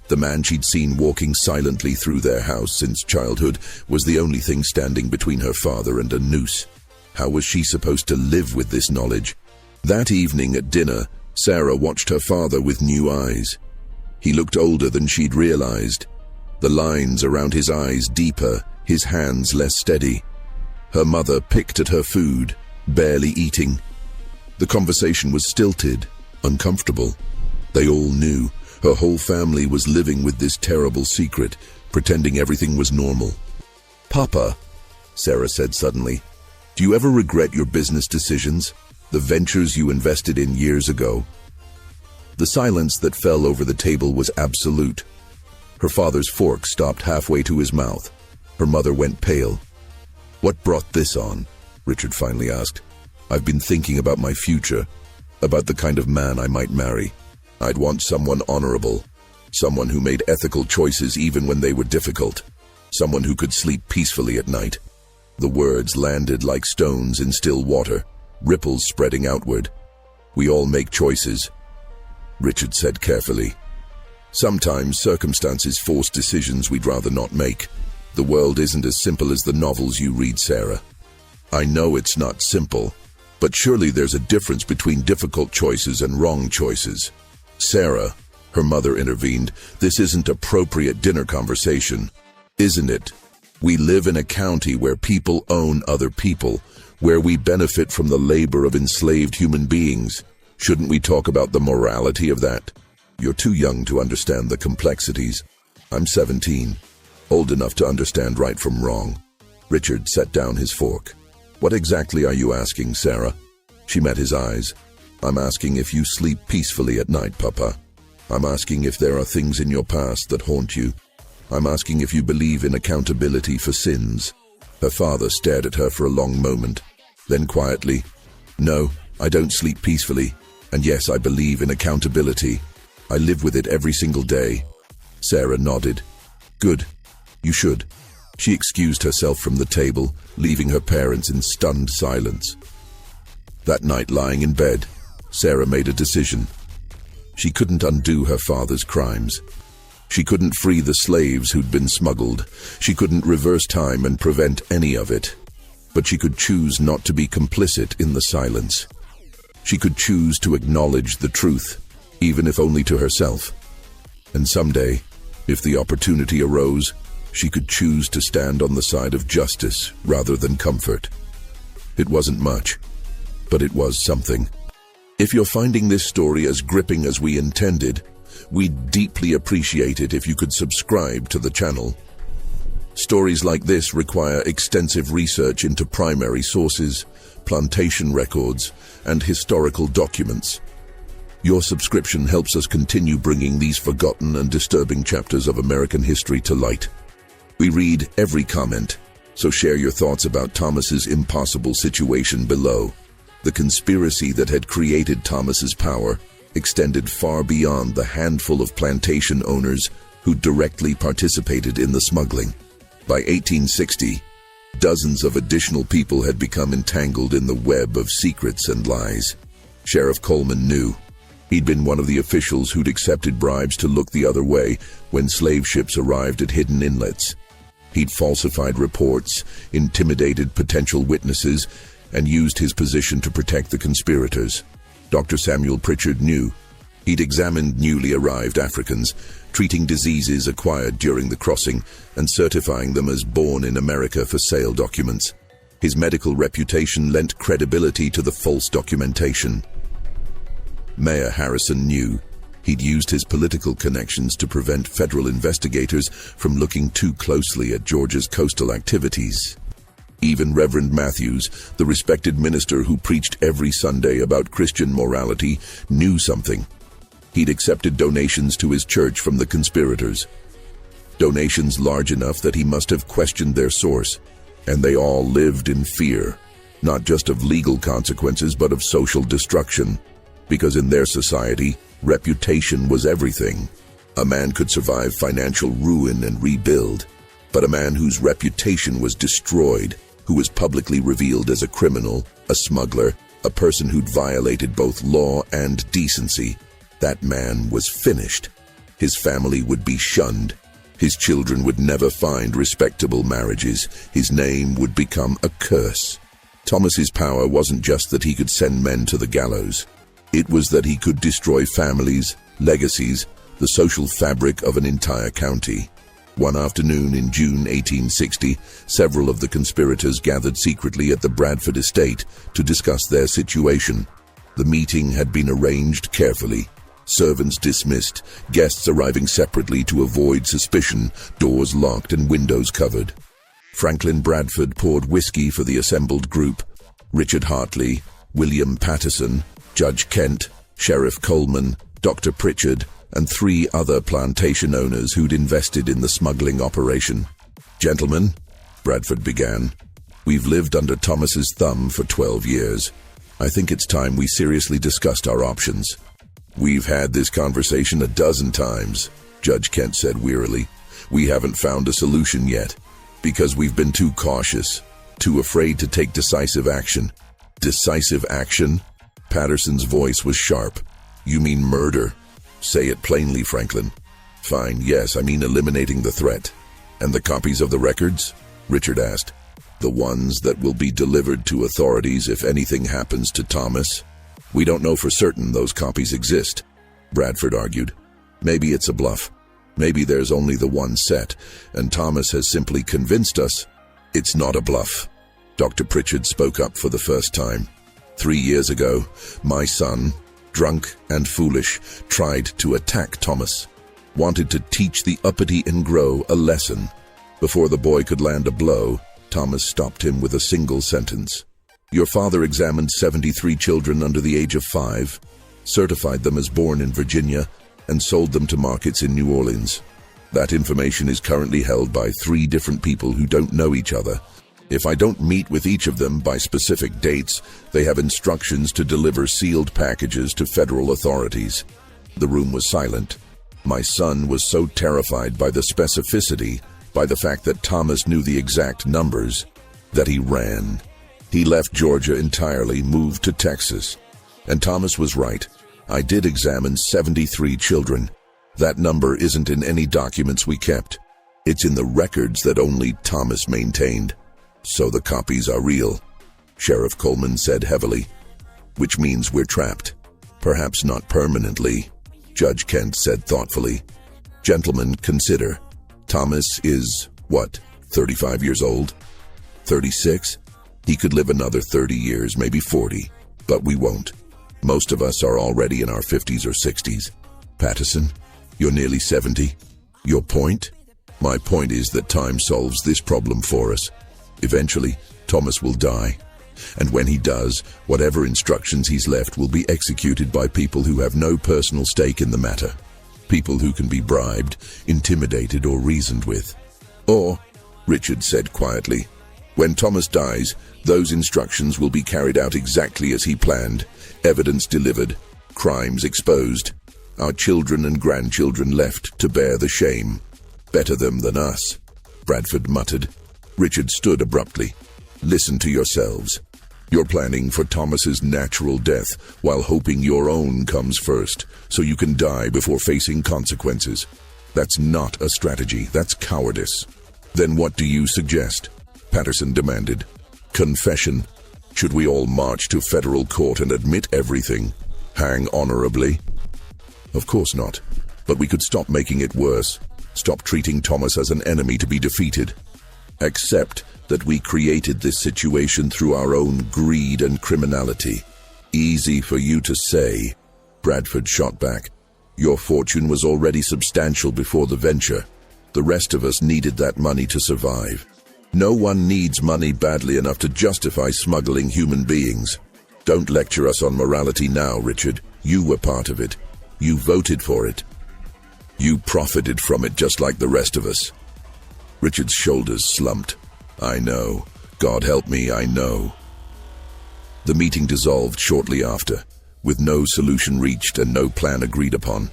the man she'd seen walking silently through their house since childhood, was the only thing standing between her father and a noose. How was she supposed to live with this knowledge? That evening at dinner, Sarah watched her father with new eyes. He looked older than she'd realized. The lines around his eyes deeper, his hands less steady. Her mother picked at her food, barely eating. The conversation was stilted, uncomfortable. They all knew. Her whole family was living with this terrible secret, pretending everything was normal. "Papa," Sarah said suddenly, "do you ever regret your business decisions? The ventures you invested in years ago?" The silence that fell over the table was absolute. Her father's fork stopped halfway to his mouth. Her mother went pale. "What brought this on?" Richard finally asked. "I've been thinking about my future, about the kind of man I might marry. I'd want someone honorable, someone who made ethical choices even when they were difficult, someone who could sleep peacefully at night." The words landed like stones in still water, ripples spreading outward. "We all make choices," Richard said carefully. "Sometimes circumstances force decisions we'd rather not make. The world isn't as simple as the novels you read, Sarah. I know it's not simple, but surely there's a difference between difficult choices and wrong choices." "Sarah," her mother intervened, "this isn't appropriate dinner conversation, isn't it? We live in a county where people own other people, where we benefit from the labor of enslaved human beings. Shouldn't we talk about the morality of that? You're too young to understand the complexities. I'm 17, old enough to understand right from wrong." Richard set down his fork. "What exactly are you asking, Sarah?" She met his eyes. "I'm asking if you sleep peacefully at night, Papa. I'm asking if there are things in your past that haunt you. I'm asking if you believe in accountability for sins." Her father stared at her for a long moment. Then quietly, "No, I don't sleep peacefully. And yes, I believe in accountability. I live with it every single day." Sarah nodded. "Good. You should." She excused herself from the table, leaving her parents in stunned silence. That night, lying in bed, Sarah made a decision. She couldn't undo her father's crimes. She couldn't free the slaves who'd been smuggled. She couldn't reverse time and prevent any of it. But she could choose not to be complicit in the silence. She could choose to acknowledge the truth, even if only to herself. And someday, if the opportunity arose, she could choose to stand on the side of justice rather than comfort. It wasn't much, but it was something. If you're finding this story as gripping as we intended, we'd deeply appreciate it if you could subscribe to the channel. Stories like this require extensive research into primary sources, plantation records, and historical documents. Your subscription helps us continue bringing these forgotten and disturbing chapters of American history to light. We read every comment, so share your thoughts about Thomas's impossible situation below. The conspiracy that had created Thomas's power extended far beyond the handful of plantation owners who directly participated in the smuggling. By 1860, dozens of additional people had become entangled in the web of secrets and lies. Sheriff Coleman knew. He'd been one of the officials who'd accepted bribes to look the other way when slave ships arrived at hidden inlets. He'd falsified reports, intimidated potential witnesses, and used his position to protect the conspirators. Dr. Samuel Pritchard knew. He'd examined newly arrived Africans, treating diseases acquired during the crossing and certifying them as born in America for sale documents. His medical reputation lent credibility to the false documentation. Mayor Harrison knew. He'd used his political connections to prevent federal investigators from looking too closely at Georgia's coastal activities. Even Reverend Matthews, the respected minister who preached every Sunday about Christian morality, knew something. He'd accepted donations to his church from the conspirators. Donations large enough that he must have questioned their source. And they all lived in fear, not just of legal consequences but of social destruction. Because in their society, reputation was everything. A man could survive financial ruin and rebuild, but a man whose reputation was destroyed, who was publicly revealed as a criminal, a smuggler, a person who'd violated both law and decency, that man was finished. His family would be shunned. His children would never find respectable marriages. His name would become a curse. Thomas's power wasn't just that he could send men to the gallows. It was that he could destroy families, legacies, the social fabric of an entire county. One afternoon in June 1860, several of the conspirators gathered secretly at the Bradford estate to discuss their situation. The meeting had been arranged carefully. Servants dismissed, guests arriving separately to avoid suspicion, doors locked and windows covered. Franklin Bradford poured whiskey for the assembled group. Richard Hartley, William Patterson, Judge Kent, Sheriff Coleman, Dr. Pritchard, and 3 other plantation owners who'd invested in the smuggling operation. "Gentlemen," Bradford began, "we've lived under Thomas's thumb for 12 years. I think it's time we seriously discussed our options." "We've had this conversation a dozen times," Judge Kent said wearily. "We haven't found a solution yet, because we've been too cautious, too afraid to take decisive action." "Decisive action?" Patterson's voice was sharp. "You mean murder? Say it plainly, Franklin." "Fine, yes, I mean eliminating the threat." "And the copies of the records?" Richard asked. "The ones that will be delivered to authorities if anything happens to Thomas?" "We don't know for certain those copies exist," Bradford argued. "Maybe it's a bluff. Maybe there's only the one set, and Thomas has simply convinced us." "It's not a bluff." Dr. Pritchard spoke up for the first time. 3 years ago, my son, drunk and foolish, tried to attack Thomas, wanted to teach the uppity and grow a lesson. Before the boy could land a blow, Thomas stopped him with a single sentence. "Your father examined 73 children under the age of 5, certified them as born in Virginia, and sold them to markets in New Orleans. That information is currently held by 3 different people who don't know each other. If I don't meet with each of them by specific dates, they have instructions to deliver sealed packages to federal authorities." The room was silent. My son was so terrified by the specificity, by the fact that Thomas knew the exact numbers, that he ran. He left Georgia entirely, moved to Texas. And Thomas was right. I did examine 73 children. That number isn't in any documents we kept. It's in the records that only Thomas maintained. "So the copies are real," Sheriff Coleman said heavily. "Which means we're trapped. Perhaps not permanently," Judge Kent said thoughtfully. "Gentlemen, consider. Thomas is, 35 years old? 36? He could live another 30 years, maybe 40. But we won't. Most of us are already in our 50s or 60s. Patterson, you're nearly 70. Your point?" "My point is that time solves this problem for us. Eventually, Thomas will die. And when he does, whatever instructions he's left will be executed by people who have no personal stake in the matter. People who can be bribed, intimidated, or reasoned with. Or," Richard said quietly, "when Thomas dies, those instructions will be carried out exactly as he planned. Evidence delivered, crimes exposed. Our children and grandchildren left to bear the shame. Better them than us," Bradford muttered. Richard stood abruptly. "Listen to yourselves. You're planning for Thomas's natural death while hoping your own comes first, so you can die before facing consequences. That's not a strategy, that's cowardice." "Then what do you suggest?" Patterson demanded. "Confession. Should we all march to federal court and admit everything? Hang honorably? Of course not. But we could stop making it worse. Stop treating Thomas as an enemy to be defeated. Accept that we created this situation through our own greed and criminality. Easy for you to say, Bradford shot back. Your fortune was already substantial before the venture. The rest of us needed that money to survive. No one needs money badly enough to justify smuggling human beings. Don't lecture us on morality now, Richard. You were part of it. You voted for it. You profited from it just like the rest of us. Richard's shoulders slumped. I know. God help me, I know. The meeting dissolved shortly after, with no solution reached and no plan agreed upon.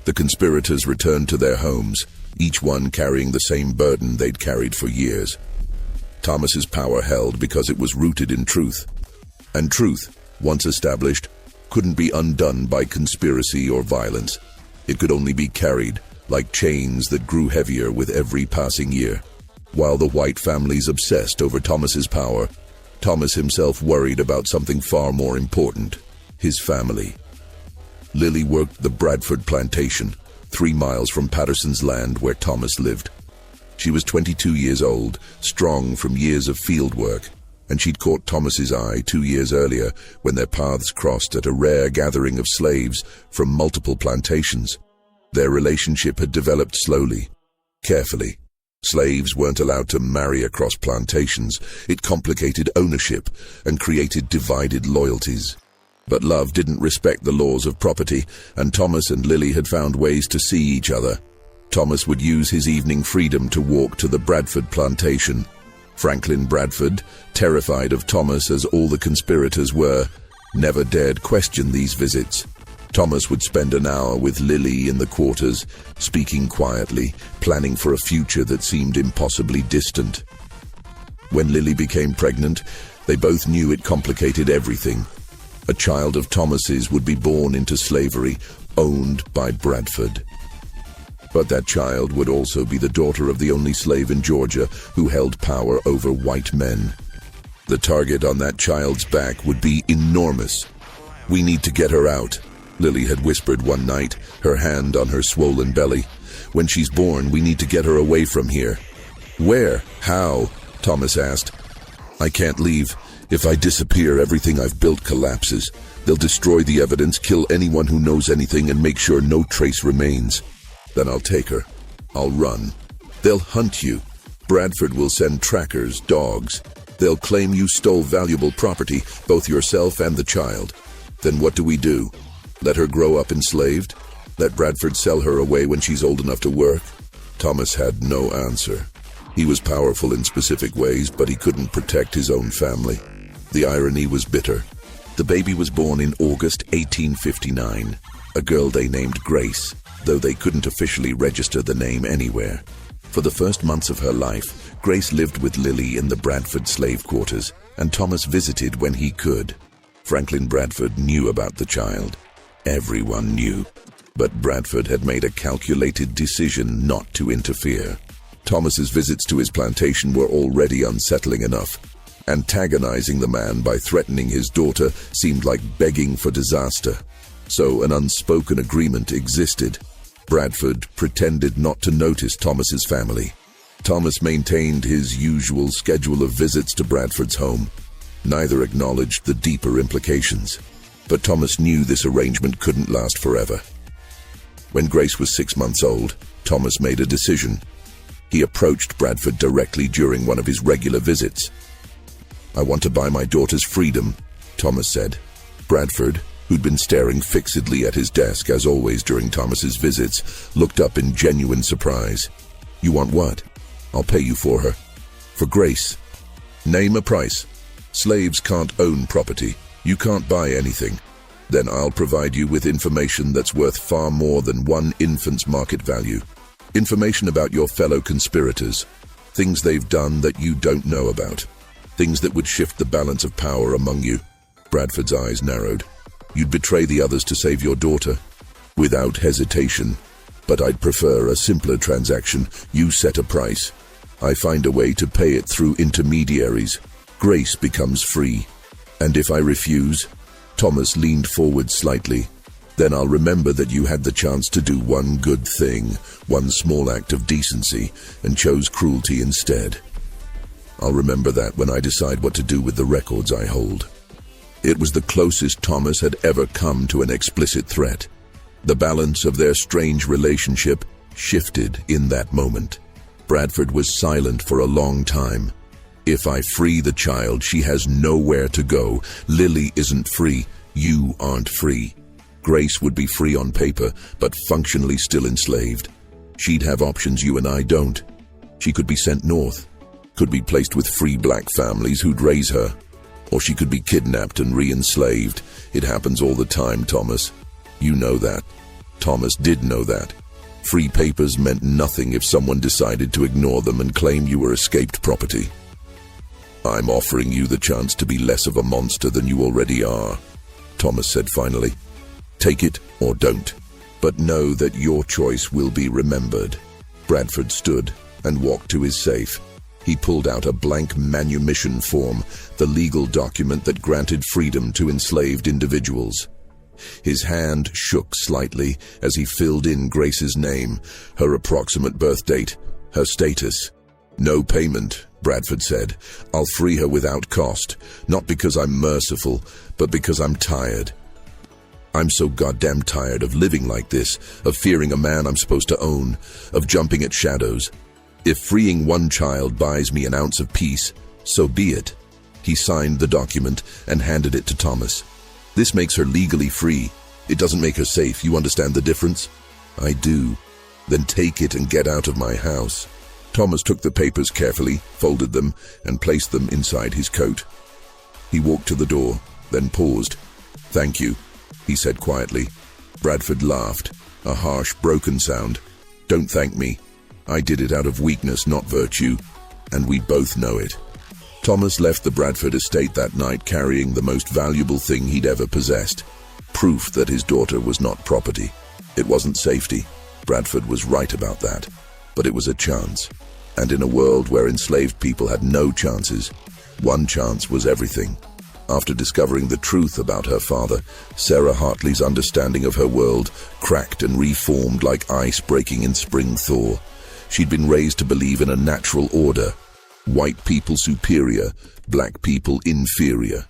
The conspirators returned to their homes, each one carrying the same burden they'd carried for years. Thomas's power held because it was rooted in truth. And truth, once established, couldn't be undone by conspiracy or violence. It could only be carried, like chains that grew heavier with every passing year. While the White families obsessed over Thomas's power, Thomas himself worried about something far more important: his family. Lily worked the Bradford Plantation, 3 miles from Patterson's land where Thomas lived. She was 22 years old, strong from years of field work, and she'd caught Thomas's eye 2 years earlier when their paths crossed at a rare gathering of slaves from multiple plantations. Their relationship had developed slowly, carefully. Slaves weren't allowed to marry across plantations. It complicated ownership and created divided loyalties. But love didn't respect the laws of property, and Thomas and Lily had found ways to see each other. Thomas would use his evening freedom to walk to the Bradford plantation. Franklin Bradford, terrified of Thomas as all the conspirators were, never dared question these visits. Thomas would spend an hour with Lily in the quarters, speaking quietly, planning for a future that seemed impossibly distant. When Lily became pregnant, they both knew it complicated everything. A child of Thomas's would be born into slavery, owned by Bradford. But that child would also be the daughter of the only slave in Georgia who held power over white men. The target on that child's back would be enormous. "We need to get her out," Lily had whispered one night, her hand on her swollen belly. "When she's born, we need to get her away from here." "Where? How?" Thomas asked. "I can't leave. If I disappear, everything I've built collapses. They'll destroy the evidence, kill anyone who knows anything, and make sure no trace remains. Then I'll take her. I'll run. They'll hunt you. Bradford will send trackers, dogs. They'll claim you stole valuable property, both yourself and the child. Then what do we do? Let her grow up enslaved? Let Bradford sell her away when she's old enough to work?" Thomas had no answer. He was powerful in specific ways, but he couldn't protect his own family. The irony was bitter. The baby was born in August 1859, a girl they named Grace, though they couldn't officially register the name anywhere. For the first months of her life, Grace lived with Lily in the Bradford slave quarters, and Thomas visited when he could. Franklin Bradford knew about the child. Everyone knew. But Bradford had made a calculated decision not to interfere. Thomas's visits to his plantation were already unsettling enough. Antagonizing the man by threatening his daughter seemed like begging for disaster. So an unspoken agreement existed. Bradford pretended not to notice Thomas's family. Thomas maintained his usual schedule of visits to Bradford's home. Neither acknowledged the deeper implications. But Thomas knew this arrangement couldn't last forever. When Grace was 6 months old, Thomas made a decision. He approached Bradford directly during one of his regular visits. "I want to buy my daughter's freedom," Thomas said. Bradford, who'd been staring fixedly at his desk as always during Thomas's visits, looked up in genuine surprise. "You want what?" "I'll pay you for her." "For Grace?" "Name a price." "Slaves can't own property. You can't buy anything." "Then I'll provide you with information that's worth far more than one infant's market value. Information about your fellow conspirators. Things they've done that you don't know about. Things that would shift the balance of power among you." Bradford's eyes narrowed. "You'd betray the others to save your daughter?" "Without hesitation. But I'd prefer a simpler transaction. You set a price. I find a way to pay it through intermediaries. Grace becomes free. And if I refuse?" Thomas leaned forward slightly. Then I'll remember that you had the chance to do one good thing, one small act of decency, and chose cruelty instead. I'll remember that when I decide what to do with the records I hold. It was the closest Thomas had ever come to an explicit threat. The balance of their strange relationship shifted in that moment. Bradford was silent for a long time. If I free the child, she has nowhere to go. Lily isn't free. You aren't free. Grace would be free on paper, but functionally still enslaved. She'd have options you and I don't. She could be sent north, could be placed with free black families who'd raise her, or she could be kidnapped and re-enslaved. It happens all the time, Thomas. You know that. Thomas did know that. Free papers meant nothing if someone decided to ignore them and claim you were escaped property. I'm offering you the chance to be less of a monster than you already are, Thomas said finally. Take it or don't, but know that your choice will be remembered. Bradford stood and walked to his safe. He pulled out a blank manumission form, the legal document that granted freedom to enslaved individuals. His hand shook slightly as he filled in Grace's name, her approximate birth date, her status. No payment, Bradford said. I'll free her without cost, not because I'm merciful, but because I'm tired. I'm so goddamn tired of living like this, of fearing a man I'm supposed to own, of jumping at shadows. If freeing one child buys me an ounce of peace, so be it. He signed the document and handed it to Thomas. This makes her legally free. It doesn't make her safe. You understand the difference? I do. Then take it and get out of my house. Thomas took the papers carefully, folded them, and placed them inside his coat. He walked to the door, then paused. Thank you, he said quietly. Bradford laughed, a harsh, broken sound. Don't thank me. I did it out of weakness, not virtue, and we both know it. Thomas left the Bradford estate that night carrying the most valuable thing he'd ever possessed, proof that his daughter was not property. It wasn't safety. Bradford was right about that, but it was a chance. And in a world where enslaved people had no chances, one chance was everything. After discovering the truth about her father, Sarah Hartley's understanding of her world cracked and reformed like ice breaking in spring thaw. She'd been raised to believe in a natural order. White people superior, black people inferior.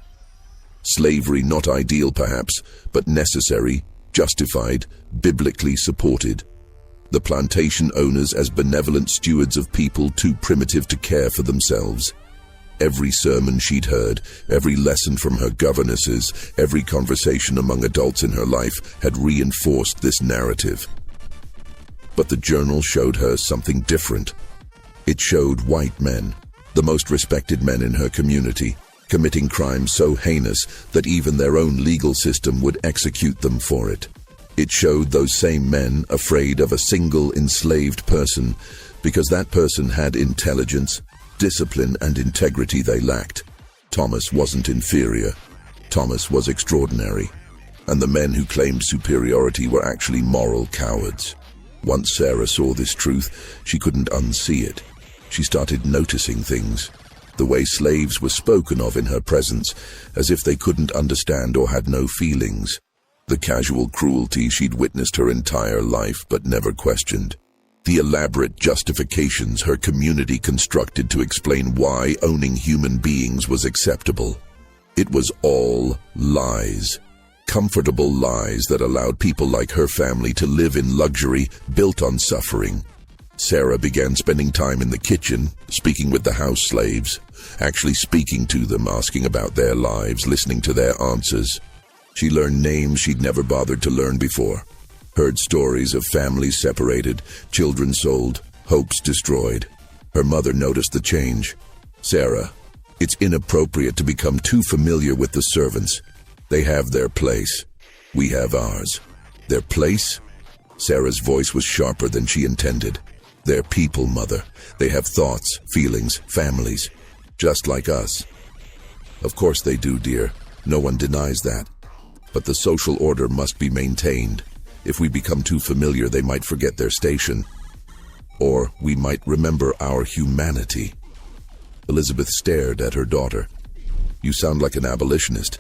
Slavery not ideal perhaps, but necessary, justified, biblically supported. The plantation owners as benevolent stewards of people too primitive to care for themselves. Every sermon she'd heard, every lesson from her governesses, every conversation among adults in her life had reinforced this narrative. But the journal showed her something different. It showed white men, the most respected men in her community, committing crimes so heinous that even their own legal system would execute them for it. It showed those same men afraid of a single enslaved person because that person had intelligence, discipline, and integrity they lacked. Thomas wasn't inferior. Thomas was extraordinary. And the men who claimed superiority were actually moral cowards. Once Sarah saw this truth, she couldn't unsee it. She started noticing things. The way slaves were spoken of in her presence, as if they couldn't understand or had no feelings. The casual cruelty she'd witnessed her entire life but never questioned. The elaborate justifications her community constructed to explain why owning human beings was acceptable. It was all lies. Comfortable lies that allowed people like her family to live in luxury built on suffering. Sarah began spending time in the kitchen, speaking with the house slaves, actually speaking to them, asking about their lives, listening to their answers. She learned names she'd never bothered to learn before. Heard stories of families separated, children sold, hopes destroyed. Her mother noticed the change. Sarah, it's inappropriate to become too familiar with the servants. They have their place. We have ours. Their place? Sarah's voice was sharper than she intended. They're people, Mother. They have thoughts, feelings, families. Just like us. Of course they do, dear. No one denies that. But the social order must be maintained. If we become too familiar, they might forget their station. Or we might remember our humanity. Elizabeth stared at her daughter. You sound like an abolitionist.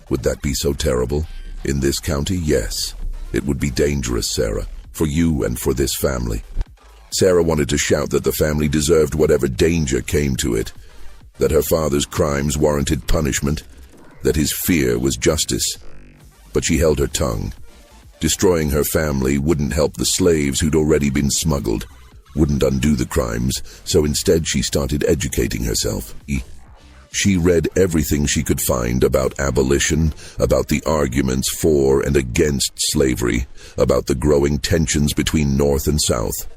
Would that be so terrible? In this county, yes. It would be dangerous, Sarah, for you and for this family. Sarah wanted to shout that the family deserved whatever danger came to it, that her father's crimes warranted punishment, that his fear was justice. But she held her tongue. Destroying her family wouldn't help the slaves who'd already been smuggled, wouldn't undo the crimes, so instead she started educating herself. She read everything she could find about abolition, about the arguments for and against slavery, about the growing tensions between North and South.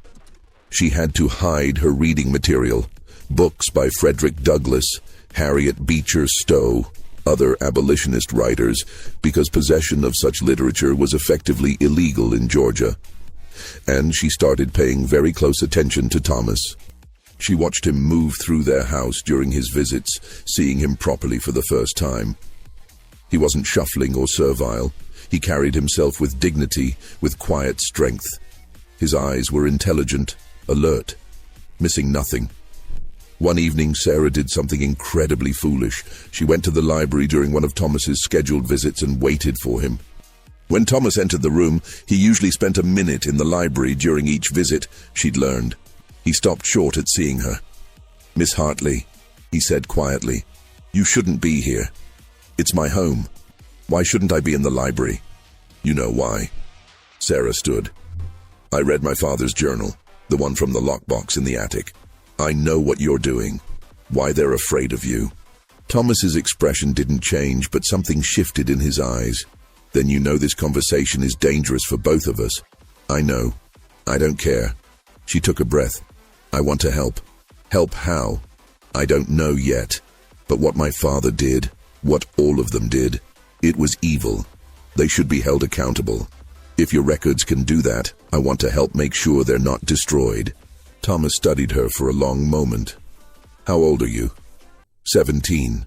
She had to hide her reading material, books by Frederick Douglass, Harriet Beecher Stowe, other abolitionist writers, because possession of such literature was effectively illegal in Georgia. And she started paying very close attention to Thomas. She watched him move through their house during his visits, seeing him properly for the first time. He wasn't shuffling or servile. He carried himself with dignity, with quiet strength. His eyes were intelligent, alert, missing nothing. One evening, Sarah did something incredibly foolish. She went to the library during one of Thomas's scheduled visits and waited for him. When Thomas entered the room, he usually spent a minute in the library during each visit, she'd learned. He stopped short at seeing her. "Miss Hartley," he said quietly, "you shouldn't be here. It's my home. Why shouldn't I be in the library?" "You know why." Sarah stood. "I read my father's journal, the one from the lockbox in the attic. I know what you're doing, why they're afraid of you." Thomas's expression didn't change, but something shifted in his eyes. "Then you know this conversation is dangerous for both of us." "I know. I don't care." She took a breath. "I want to help." "Help how?" "I don't know yet. But what my father did, what all of them did, it was evil. They should be held accountable. If your records can do that, I want to help make sure they're not destroyed." Thomas studied her for a long moment. "How old are you?" 17.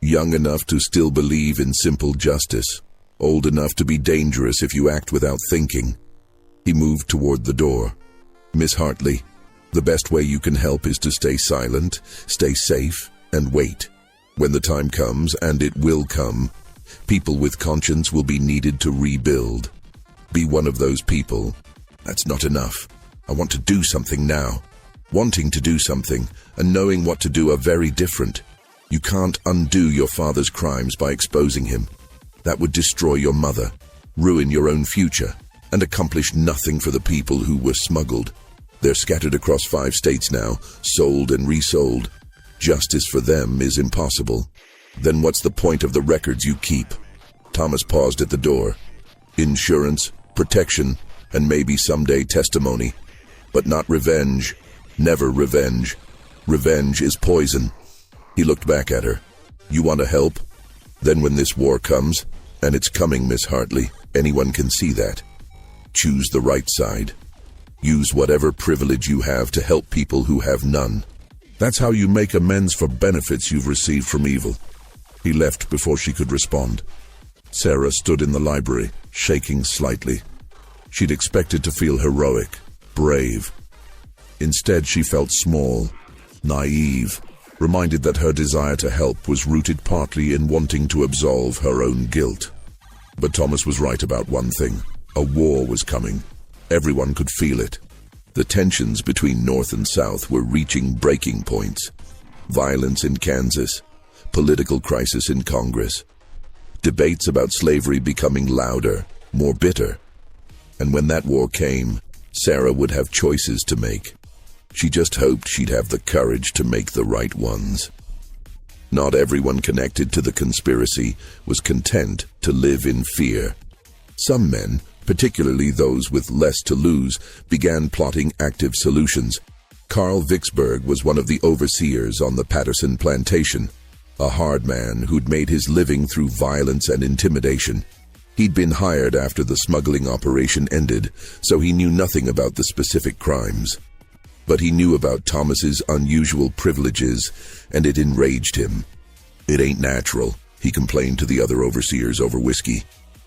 "Young enough to still believe in simple justice. Old enough to be dangerous if you act without thinking." He moved toward the door. "Miss Hartley, the best way you can help is to stay silent, stay safe, and wait. When the time comes, and it will come, people with conscience will be needed to rebuild. Be one of those people." "That's not enough. I want to do something now." Wanting to do something and knowing what to do are very different. You can't undo your father's crimes by exposing him. That would destroy your mother, ruin your own future, and accomplish nothing for the people who were smuggled. They're scattered across 5 states now, sold and resold. Justice for them is impossible. Then what's the point of the records you keep?" Thomas paused at the door. "Insurance, protection, and maybe someday testimony. But not revenge. Never revenge. Revenge is poison." He looked back at her. "You want to help? Then when this war comes, and it's coming, Miss Hartley, anyone can see that. Choose the right side. Use whatever privilege you have to help people who have none. That's how you make amends for benefits you've received from evil." He left before she could respond. Sarah stood in the library, shaking slightly. She'd expected to feel heroic, brave. Instead, she felt small, naive, reminded that her desire to help was rooted partly in wanting to absolve her own guilt. But Thomas was right about one thing. A war was coming. Everyone could feel it. The tensions between North and South were reaching breaking points. Violence in Kansas, political crisis in Congress, debates about slavery becoming louder, more bitter. And when that war came, Sarah would have choices to make. She just hoped she'd have the courage to make the right ones. Not everyone connected to the conspiracy was content to live in fear. Some men, particularly those with less to lose, began plotting active solutions. Carl Vicksburg was one of the overseers on the Patterson Plantation, a hard man who'd made his living through violence and intimidation. He'd been hired after the smuggling operation ended, so he knew nothing about the specific crimes. But he knew about Thomas's unusual privileges, and it enraged him. "It ain't natural," he complained to the other overseers over whiskey.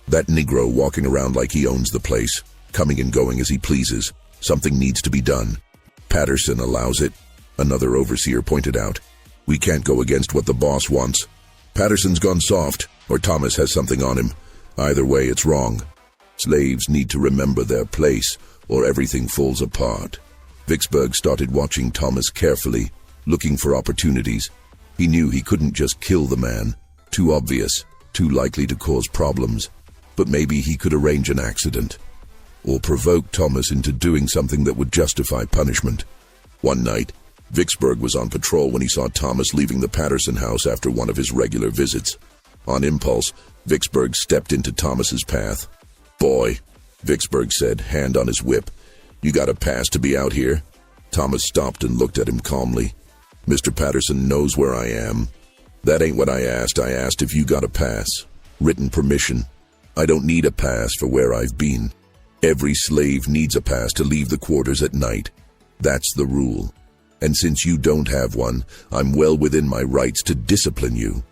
"That Negro walking around like he owns the place, coming and going as he pleases. Something needs to be done." "Patterson allows it," another overseer pointed out. "We can't go against what the boss wants. Patterson's gone soft. or Thomas has something on him. Either way, it's wrong. Slaves need to remember their place, or everything falls apart. Vicksburg started watching Thomas carefully, looking for opportunities. He knew he couldn't just kill the man. Too obvious, too likely to cause problems. But maybe he could arrange an accident, or provoke Thomas into doing something that would justify punishment. One night, Vicksburg was on patrol when he saw Thomas leaving the Patterson house after one of his regular visits. On impulse, Vicksburg stepped into Thomas's path. "Boy," Vicksburg said, hand on his whip, "you got a pass to be out here?" Thomas stopped and looked at him calmly. "Mr. Patterson knows where I am." "That ain't what I asked. I asked if you got a pass. Written permission. I don't need a pass for where I've been. Every slave needs a pass to leave the quarters at night. That's the rule. And since you don't have one, I'm well within my rights to discipline you."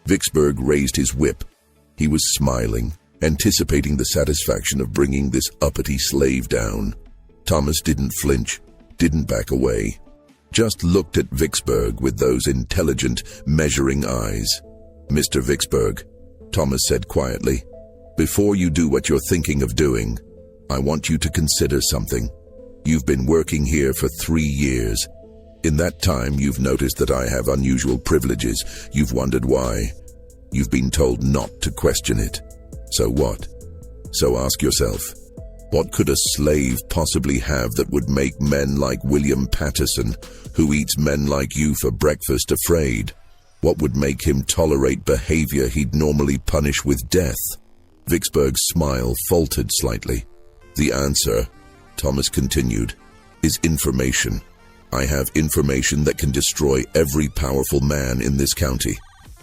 Vicksburg raised his whip. He was smiling, anticipating the satisfaction of bringing this uppity slave down. Thomas didn't flinch, didn't back away. Just looked at Vicksburg with those intelligent, measuring eyes. "Mr. Vicksburg," Thomas said quietly, "before you do what you're thinking of doing, I want you to consider something. You've been working here for 3 years. In that time, you've noticed that I have unusual privileges. You've wondered why. You've been told not to question it. So what? So ask yourself, what could a slave possibly have that would make men like William Patterson, who eats men like you for breakfast, afraid? What would make him tolerate behavior he'd normally punish with death?" Vicksburg's smile faltered slightly. "The answer," Thomas continued, "is information. I have information that can destroy every powerful man in this county.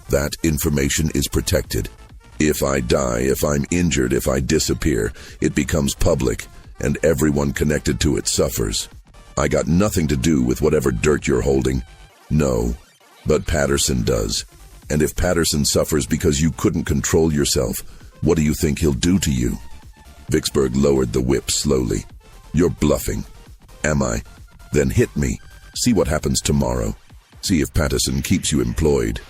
That information is protected. If I die, if I'm injured, if I disappear, it becomes public, and everyone connected to it suffers. I got nothing to do with whatever dirt you're holding. No, but Patterson does. And if Patterson suffers because you couldn't control yourself, what do you think he'll do to you?" Vicksburg lowered the whip slowly. "You're bluffing." "Am I? Then hit me. See what happens tomorrow. See if Patterson keeps you employed.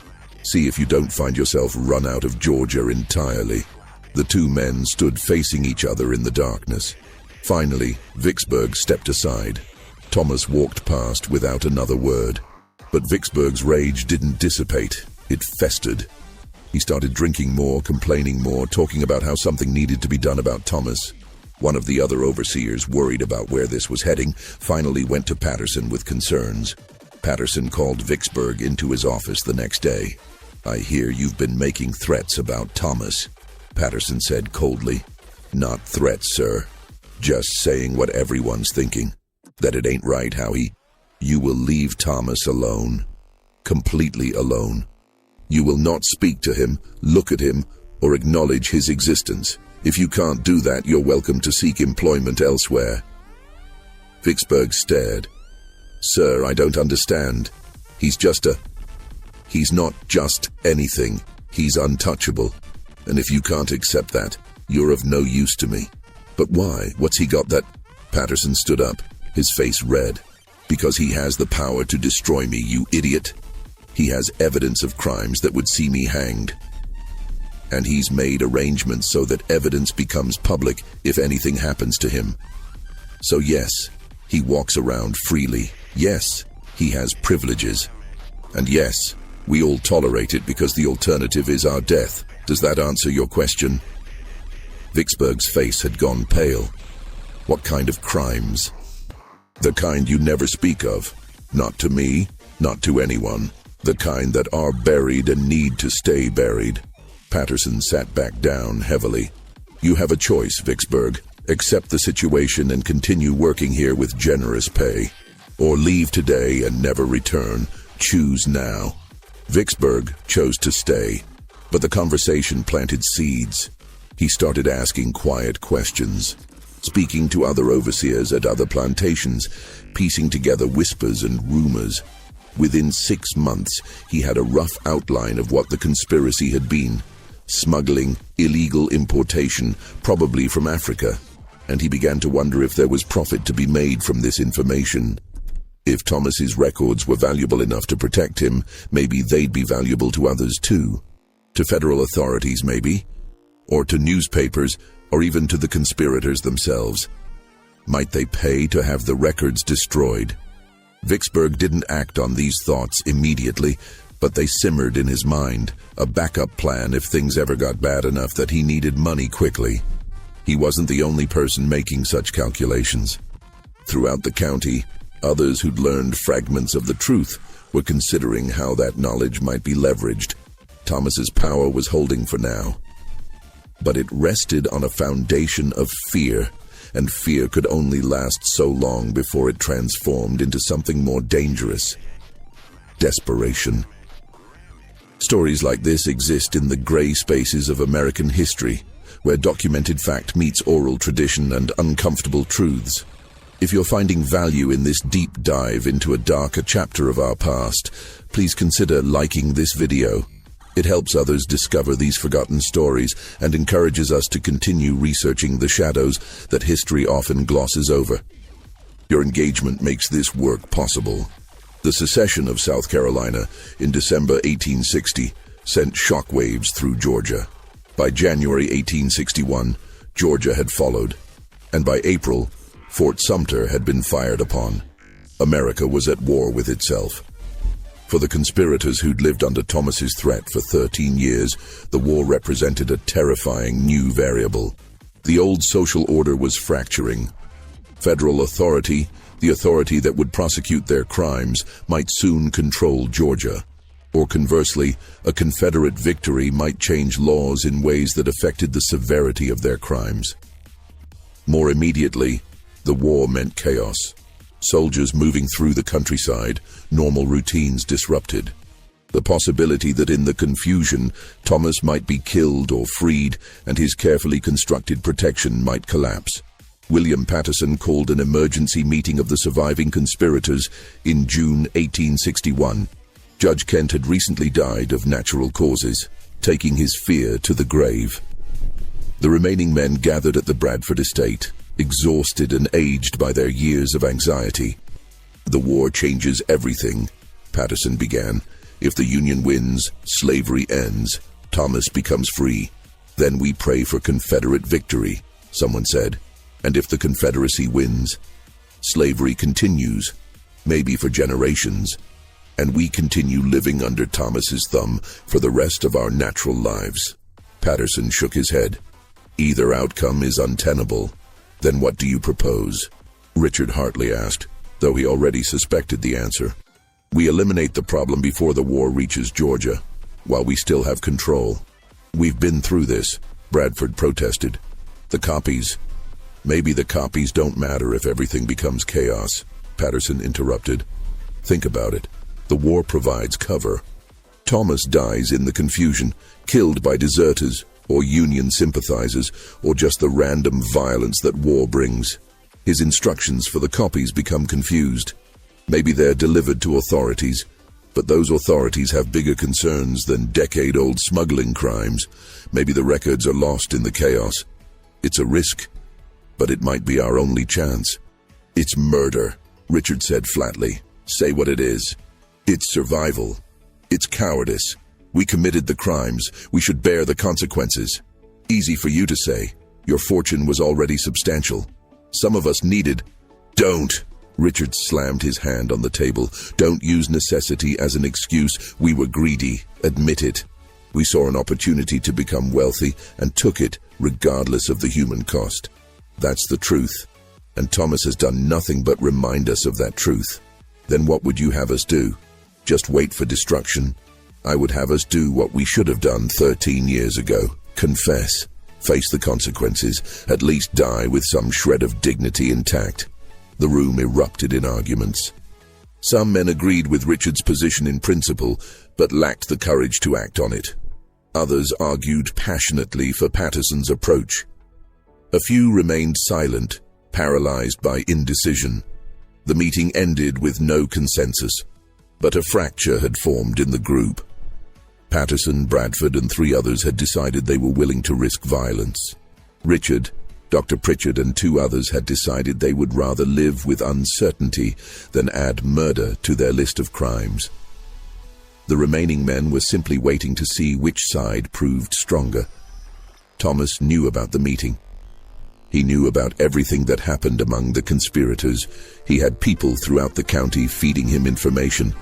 See if you don't find yourself run out of Georgia entirely." The two men stood facing each other in the darkness. Finally, Vicksburg stepped aside. Thomas walked past without another word. But Vicksburg's rage didn't dissipate. It festered. He started drinking more, complaining more, talking about how something needed to be done about Thomas. One of the other overseers, worried about where this was heading, finally went to Patterson with concerns. Patterson called Vicksburg into his office the next day. "I hear you've been making threats about Thomas," Patterson said coldly. "Not threats, sir. Just saying what everyone's thinking. That it ain't right how You will leave Thomas alone. Completely alone. You will not speak to him, look at him, or acknowledge his existence. If you can't do that, you're welcome to seek employment elsewhere." Vicksburg stared. "Sir, I don't understand. He's not just anything. He's untouchable. And if you can't accept that, you're of no use to me." "But why? What's he got that—" Patterson stood up, his face red. "Because he has the power to destroy me, you idiot. He has evidence of crimes that would see me hanged. And he's made arrangements so that evidence becomes public if anything happens to him. So yes, he walks around freely. Yes, he has privileges. And yes, we all tolerate it because the alternative is our death. Does that answer your question?" Vicksburg's face had gone pale. "What kind of crimes?" "The kind you never speak of. Not to me, not to anyone. The kind that are buried and need to stay buried." Patterson sat back down heavily. "You have a choice, Vicksburg. Accept the situation and continue working here with generous pay. Or leave today and never return. Choose now." Vicksburg chose to stay, but the conversation planted seeds. He started asking quiet questions, speaking to other overseers at other plantations, piecing together whispers and rumors. Within 6 months, he had a rough outline of what the conspiracy had been. Smuggling, illegal importation, probably from Africa. And he began to wonder if there was profit to be made from this information. If Thomas's records were valuable enough to protect him, maybe they'd be valuable to others too. To federal authorities, maybe? Or to newspapers, or even to the conspirators themselves? Might they pay to have the records destroyed? Vicksburg didn't act on these thoughts immediately, but they simmered in his mind, a backup plan if things ever got bad enough that he needed money quickly. He wasn't the only person making such calculations. Throughout the county, others who'd learned fragments of the truth were considering how that knowledge might be leveraged. Thomas's power was holding for now. But it rested on a foundation of fear, and fear could only last so long before it transformed into something more dangerous. Desperation. Stories like this exist in the gray spaces of American history, where documented fact meets oral tradition and uncomfortable truths. If you're finding value in this deep dive into a darker chapter of our past, please consider liking this video. It helps others discover these forgotten stories and encourages us to continue researching the shadows that history often glosses over. Your engagement makes this work possible. The secession of South Carolina in December 1860 sent shockwaves through Georgia. By January 1861, Georgia had followed, and by April, Fort Sumter had been fired upon. America was at war with itself. For the conspirators who'd lived under Thomas's threat for 13 years, the war represented a terrifying new variable. The old social order was fracturing. Federal authority, the authority that would prosecute their crimes, might soon control Georgia. Or conversely, a Confederate victory might change laws in ways that affected the severity of their crimes. More immediately, the war meant chaos. Soldiers moving through the countryside, normal routines disrupted. The possibility that in the confusion, Thomas might be killed or freed, and his carefully constructed protection might collapse. William Patterson called an emergency meeting of the surviving conspirators in June 1861. Judge Kent had recently died of natural causes, taking his fear to the grave. The remaining men gathered at the Bradford estate, exhausted and aged by their years of anxiety. "The war changes everything," Patterson began. "If the Union wins, slavery ends. Thomas becomes free. Then we pray for Confederate victory," someone said. "And if the Confederacy wins, slavery continues, maybe for generations, and we continue living under Thomas's thumb for the rest of our natural lives." Patterson shook his head. "Either outcome is untenable. Then what do you propose?" Richard Hartley asked, though he already suspected the answer. "We eliminate the problem before the war reaches Georgia, while we still have control." "We've been through this," Bradford protested. "The copies." "Maybe the copies don't matter if everything becomes chaos," Patterson interrupted. "Think about it. The war provides cover. Thomas dies in the confusion, killed by deserters, or Union sympathizers, or just the random violence that war brings. His instructions for the copies become confused. Maybe they're delivered to authorities, but those authorities have bigger concerns than decade-old smuggling crimes. Maybe the records are lost in the chaos. It's a risk, but it might be our only chance." "It's murder," Richard said flatly. "Say what it is." "It's survival. It's cowardice. We committed the crimes. We should bear the consequences." "Easy for you to say. Your fortune was already substantial. Some of us needed—" "Don't!" Richard slammed his hand on the table. "Don't use necessity as an excuse. We were greedy. Admit it. We saw an opportunity to become wealthy and took it, regardless of the human cost. That's the truth. And Thomas has done nothing but remind us of that truth. Then what would you have us do? Just wait for destruction? I would have us do what we should have done 13 years ago. Confess. Face the consequences. At least die with some shred of dignity intact." The room erupted in arguments. Some men agreed with Richard's position in principle, but lacked the courage to act on it. Others argued passionately for Patterson's approach. A few remained silent, paralyzed by indecision. The meeting ended with no consensus, but a fracture had formed in the group. Patterson, Bradford, and 3 others had decided they were willing to risk violence. Richard, Dr. Pritchard, and 2 others had decided they would rather live with uncertainty than add murder to their list of crimes. The remaining men were simply waiting to see which side proved stronger. Thomas knew about the meeting. He knew about everything that happened among the conspirators. He had people throughout the county feeding him information,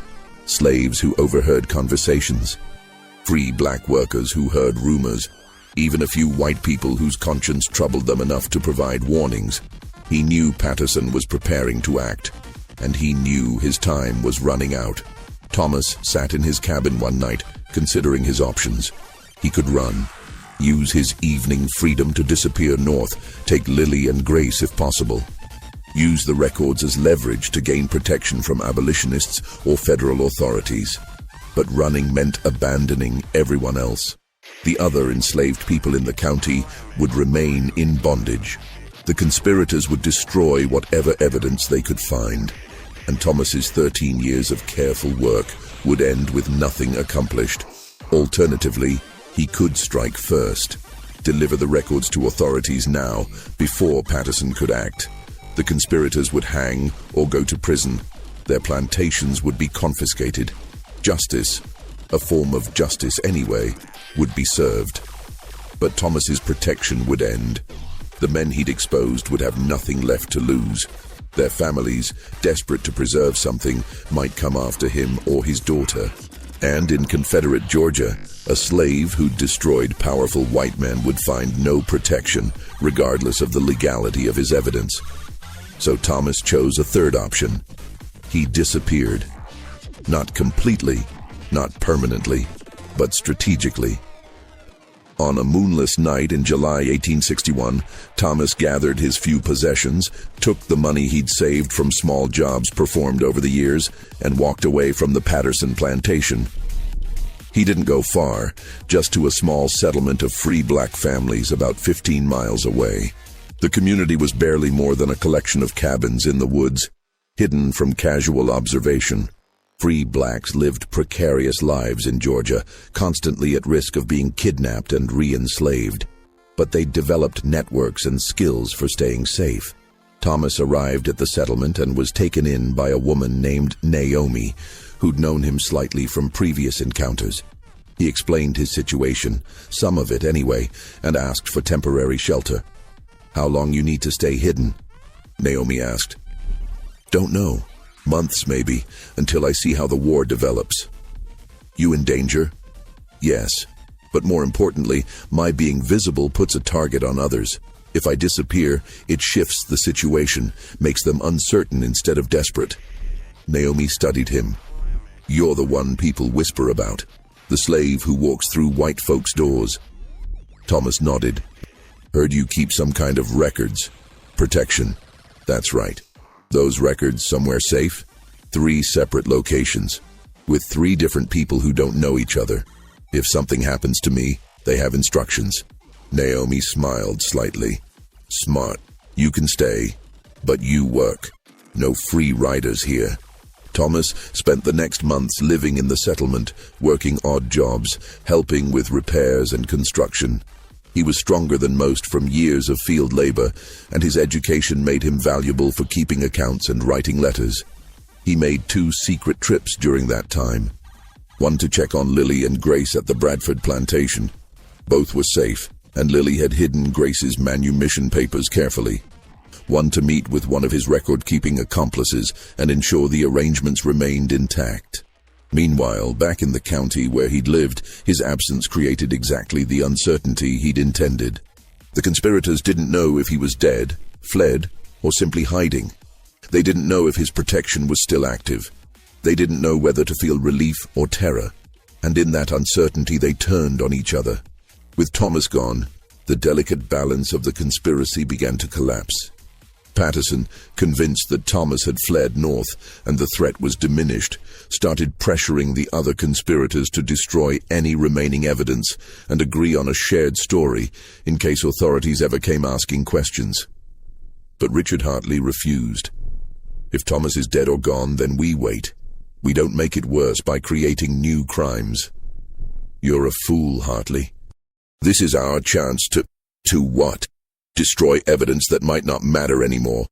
slaves who overheard conversations, free black workers who heard rumors, even a few white people whose conscience troubled them enough to provide warnings. He knew Patterson was preparing to act, and he knew his time was running out. Thomas sat in his cabin one night, considering his options. He could run, use his evening freedom to disappear north, take Lily and Grace if possible, use the records as leverage to gain protection from abolitionists or federal authorities. But running meant abandoning everyone else. The other enslaved people in the county would remain in bondage. The conspirators would destroy whatever evidence they could find, and Thomas's 13 years of careful work would end with nothing accomplished. Alternatively, he could strike first, deliver the records to authorities now, before Patterson could act. The conspirators would hang or go to prison. Their plantations would be confiscated. Justice, a form of justice anyway, would be served. But Thomas's protection would end. The men he'd exposed would have nothing left to lose. Their families, desperate to preserve something, might come after him or his daughter. And in Confederate Georgia, a slave who'd destroyed powerful white men would find no protection, regardless of the legality of his evidence. So Thomas chose a third option. He disappeared. Not completely, not permanently, but strategically. On a moonless night in July 1861, Thomas gathered his few possessions, took the money he'd saved from small jobs performed over the years, and walked away from the Patterson plantation. He didn't go far, just to a small settlement of free black families about 15 miles away. The community was barely more than a collection of cabins in the woods, hidden from casual observation. Free blacks lived precarious lives in Georgia, constantly at risk of being kidnapped and re-enslaved. But they developed networks and skills for staying safe. Thomas arrived at the settlement and was taken in by a woman named Naomi, who'd known him slightly from previous encounters. He explained his situation, some of it anyway, and asked for temporary shelter. "How long you need to stay hidden?" Naomi asked. "Don't know. Months, maybe, until I see how the war develops." "You in danger?" "Yes, but more importantly, my being visible puts a target on others. If I disappear, it shifts the situation, makes them uncertain instead of desperate." Naomi studied him. "You're the one people whisper about, the slave who walks through white folks' doors." Thomas nodded. "Heard you keep some kind of records. Protection." "That's right. Those records somewhere safe? 3 separate locations, with 3 different people who don't know each other. If something happens to me, they have instructions." Naomi smiled slightly. "Smart. You can stay, but you work. No free riders here." Thomas spent the next months living in the settlement, working odd jobs, helping with repairs and construction. He was stronger than most from years of field labor, and his education made him valuable for keeping accounts and writing letters. He made 2 secret trips during that time. One to check on Lily and Grace at the Bradford plantation. Both were safe, and Lily had hidden Grace's manumission papers carefully. One to meet with one of his record-keeping accomplices and ensure the arrangements remained intact. Meanwhile, back in the county where he'd lived, his absence created exactly the uncertainty he'd intended. The conspirators didn't know if he was dead, fled, or simply hiding. They didn't know if his protection was still active. They didn't know whether to feel relief or terror. And in that uncertainty, they turned on each other. With Thomas gone, the delicate balance of the conspiracy began to collapse. Patterson, convinced that Thomas had fled north and the threat was diminished, started pressuring the other conspirators to destroy any remaining evidence and agree on a shared story in case authorities ever came asking questions. But Richard Hartley refused. "If Thomas is dead or gone, then we wait. We don't make it worse by creating new crimes." "You're a fool, Hartley. This is our chance to what? Destroy evidence that might not matter anymore.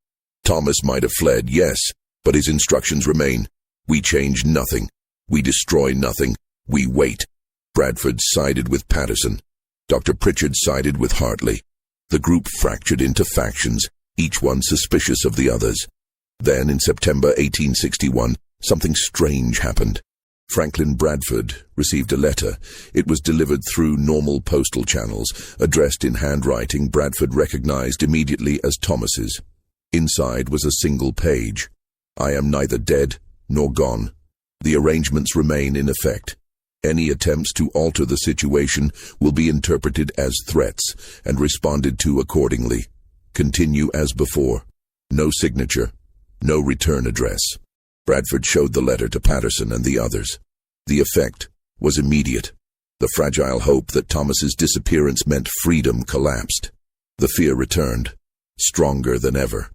Thomas might have fled, yes, but his instructions remain. We change nothing. We destroy nothing. We wait. Bradford sided with Patterson. Dr. Pritchard sided with Hartley. The group fractured into factions, each one suspicious of the others. Then, in September 1861, something strange happened. Franklin Bradford received a letter. It was delivered through normal postal channels, addressed in handwriting Bradford recognized immediately as Thomas's. Inside was a single page. I am neither dead nor gone. The arrangements remain in effect. Any attempts to alter the situation will be interpreted as threats and responded to accordingly. Continue as before. No signature. No return address. Bradford showed the letter to Patterson and the others. The effect was immediate. The fragile hope that Thomas's disappearance meant freedom collapsed. The fear returned, stronger than ever,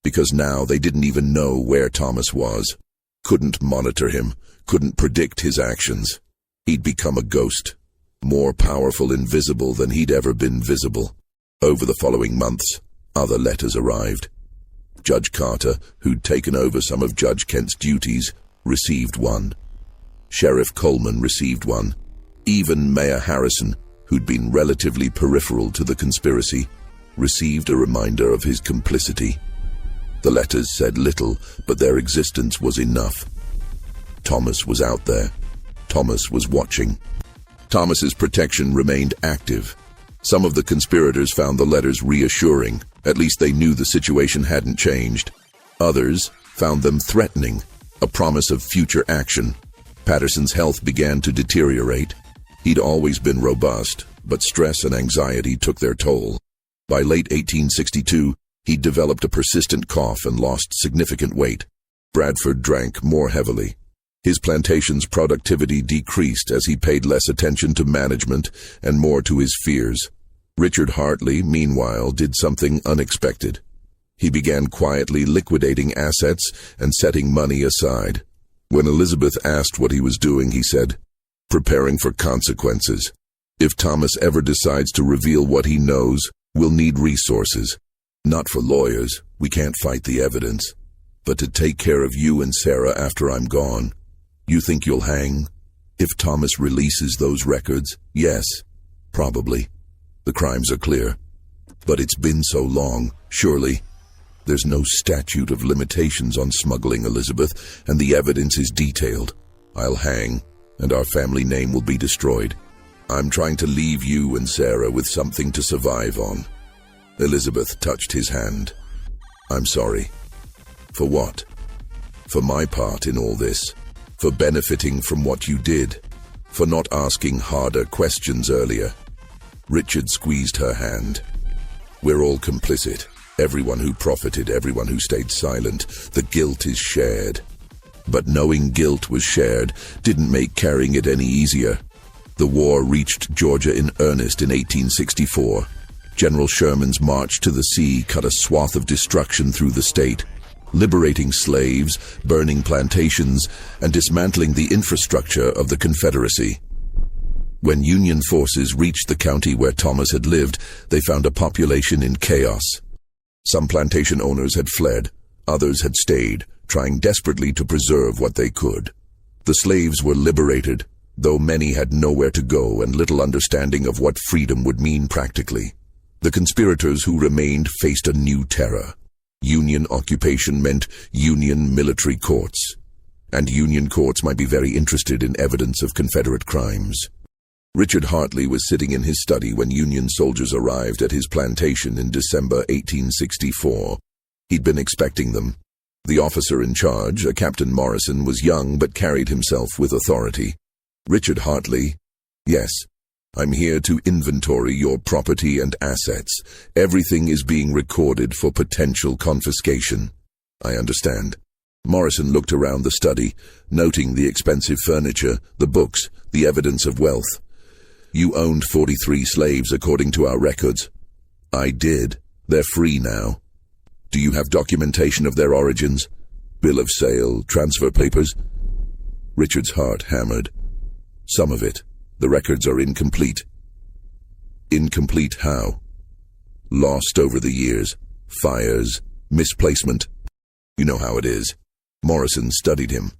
because now they didn't even know where Thomas was. Couldn't monitor him, couldn't predict his actions. He'd become a ghost, more powerful invisible than he'd ever been visible. Over the following months, other letters arrived. Judge Carter, who'd taken over some of Judge Kent's duties, received one. Sheriff Coleman received one. Even Mayor Harrison, who'd been relatively peripheral to the conspiracy, received a reminder of his complicity. The letters said little, but their existence was enough. Thomas was out there. Thomas was watching. Thomas's protection remained active. Some of the conspirators found the letters reassuring. At least they knew the situation hadn't changed. Others found them threatening, a promise of future action. Patterson's health began to deteriorate. He'd always been robust, but stress and anxiety took their toll. By late 1862, he'd developed a persistent cough and lost significant weight. Bradford drank more heavily. His plantation's productivity decreased as he paid less attention to management and more to his fears. Richard Hartley, meanwhile, did something unexpected. He began quietly liquidating assets and setting money aside. When Elizabeth asked what he was doing, he said, "Preparing for consequences. If Thomas ever decides to reveal what he knows, we'll need resources. Not for lawyers, we can't fight the evidence, but to take care of you and Sarah after I'm gone. You think you'll hang? If Thomas releases those records, yes, probably. The crimes are clear. But it's been so long, surely. There's no statute of limitations on smuggling, Elizabeth, and the evidence is detailed. I'll hang, and our family name will be destroyed. I'm trying to leave you and Sarah with something to survive on." Elizabeth touched his hand. "I'm sorry." "For what?" "For my part in all this. For benefiting from what you did. For not asking harder questions earlier." Richard squeezed her hand. "We're all complicit. Everyone who profited, everyone who stayed silent. The guilt is shared." But knowing guilt was shared didn't make carrying it any easier. The war reached Georgia in earnest in 1864. General Sherman's march to the sea cut a swath of destruction through the state, liberating slaves, burning plantations, and dismantling the infrastructure of the Confederacy. When Union forces reached the county where Thomas had lived, they found a population in chaos. Some plantation owners had fled, others had stayed, trying desperately to preserve what they could. The slaves were liberated, though many had nowhere to go and little understanding of what freedom would mean practically. The conspirators who remained faced a new terror. Union occupation meant Union military courts, and Union courts might be very interested in evidence of Confederate crimes. Richard Hartley was sitting in his study when Union soldiers arrived at his plantation in December 1864. He'd been expecting them. The officer in charge, a Captain Morrison, was young but carried himself with authority. "Richard Hartley." "Yes. I'm here to inventory your property and assets. Everything is being recorded for potential confiscation." "I understand." Morrison looked around the study, noting the expensive furniture, the books, the evidence of wealth. "You owned 43 slaves according to our records." "I did. They're free now." "Do you have documentation of their origins? Bill of sale, transfer papers?" Richard's heart hammered. "Some of it. The records are incomplete." "Incomplete how?" "Lost over the years. Fires, misplacement. You know how it is." Morrison studied him.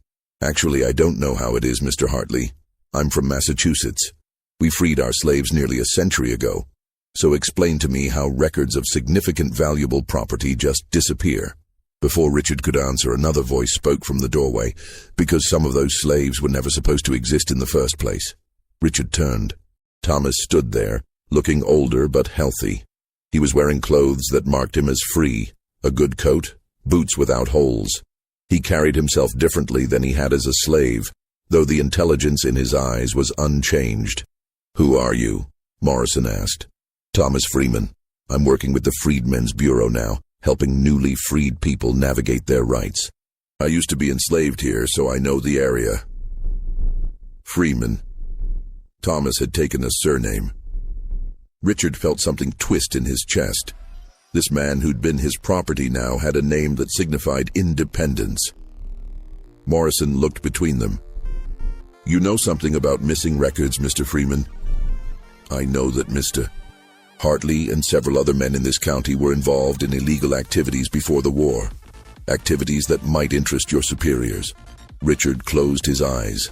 Actually, I don't know how it is, Mr. Hartley. I'm from Massachusetts. We freed our slaves nearly a century ago. So explain to me how records of significant valuable property just disappear. Before Richard could answer, another voice spoke from the doorway, because some of those slaves were never supposed to exist in the first place. Richard turned. Thomas stood there, looking older but healthy. He was wearing clothes that marked him as free, a good coat, boots without holes. He carried himself differently than he had as a slave, though the intelligence in his eyes was unchanged. "Who are you?" Morrison asked. "Thomas Freeman. I'm working with the Freedmen's Bureau now, helping newly freed people navigate their rights. I used to be enslaved here, so I know the area." Freeman. Thomas had taken a surname. Richard felt something twist in his chest. This man who'd been his property now had a name that signified independence. Morrison looked between them. "You know something about missing records, Mr. Freeman?" "I know that Mr. Hartley and several other men in this county were involved in illegal activities before the war. Activities that might interest your superiors." Richard closed his eyes.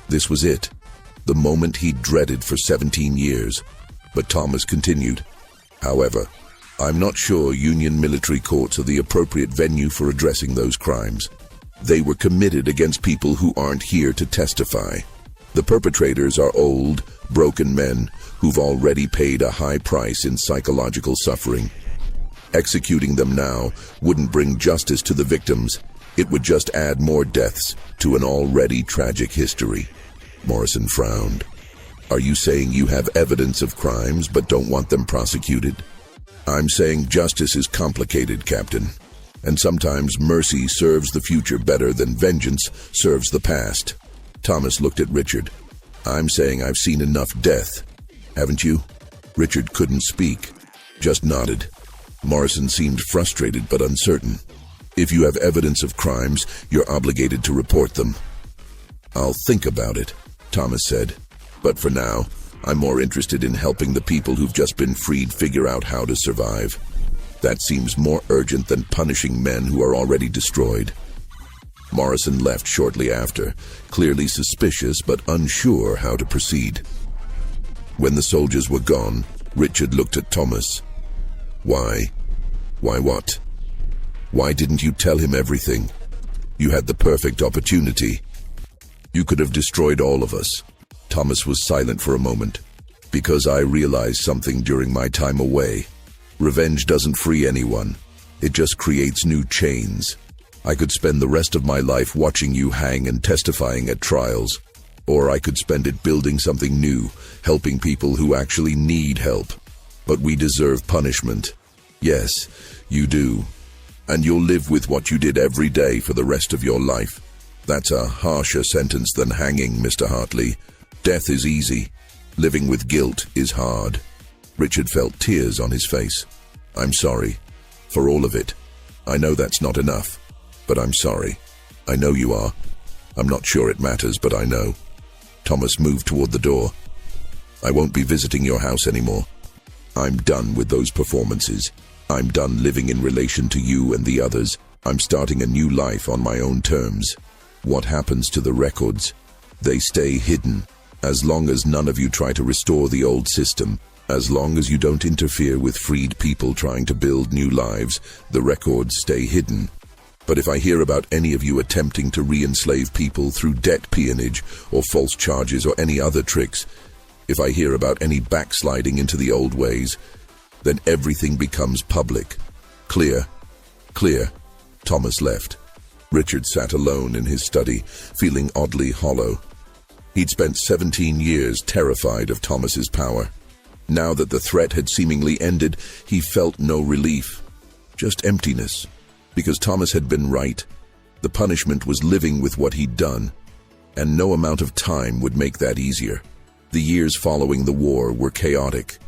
This was it. The moment he'd dreaded for 17 years. But Thomas continued. "However, I'm not sure Union military courts are the appropriate venue for addressing those crimes. They were committed against people who aren't here to testify. The perpetrators are old, broken men who've already paid a high price in psychological suffering. Executing them now wouldn't bring justice to the victims. It would just add more deaths to an already tragic history." Morrison frowned. "Are you saying you have evidence of crimes but don't want them prosecuted?" "I'm saying justice is complicated, Captain, and sometimes mercy serves the future better than vengeance serves the past." Thomas looked at Richard. "I'm saying I've seen enough death. Haven't you?" Richard couldn't speak, just nodded. Morrison seemed frustrated but uncertain. "If you have evidence of crimes, you're obligated to report them." "I'll think about it," Thomas said. "But for now, I'm more interested in helping the people who've just been freed figure out how to survive. That seems more urgent than punishing men who are already destroyed." Morrison left shortly after, clearly suspicious but unsure how to proceed. When the soldiers were gone, Richard looked at Thomas. "Why? Why what? Why didn't you tell him everything? You had the perfect opportunity. You could have destroyed all of us." Thomas was silent for a moment. "Because I realized something during my time away. Revenge doesn't free anyone. It just creates new chains. I could spend the rest of my life watching you hang and testifying at trials. Or I could spend it building something new, helping people who actually need help. But we deserve punishment. Yes, you do. And you'll live with what you did every day for the rest of your life. That's a harsher sentence than hanging, Mr. Hartley. Death is easy. Living with guilt is hard." Richard felt tears on his face. "I'm sorry. For all of it. I know that's not enough. But I'm sorry. I know you are. I'm not sure it matters, but I know." Thomas moved toward the door. "I won't be visiting your house anymore. I'm done with those performances. I'm done living in relation to you and the others. I'm starting a new life on my own terms. What happens to the records? They stay hidden. As long as none of you try to restore the old system, as long as you don't interfere with freed people trying to build new lives, the records stay hidden. But if I hear about any of you attempting to re-enslave people through debt peonage or false charges or any other tricks, if I hear about any backsliding into the old ways, then everything becomes public. Clear? Clear." Thomas left. Richard sat alone in his study, feeling oddly hollow. He'd spent 17 years terrified of Thomas's power. Now that the threat had seemingly ended, he felt no relief, just emptiness. Because Thomas had been right. The punishment was living with what he'd done, and no amount of time would make that easier. The years following the war were chaotic.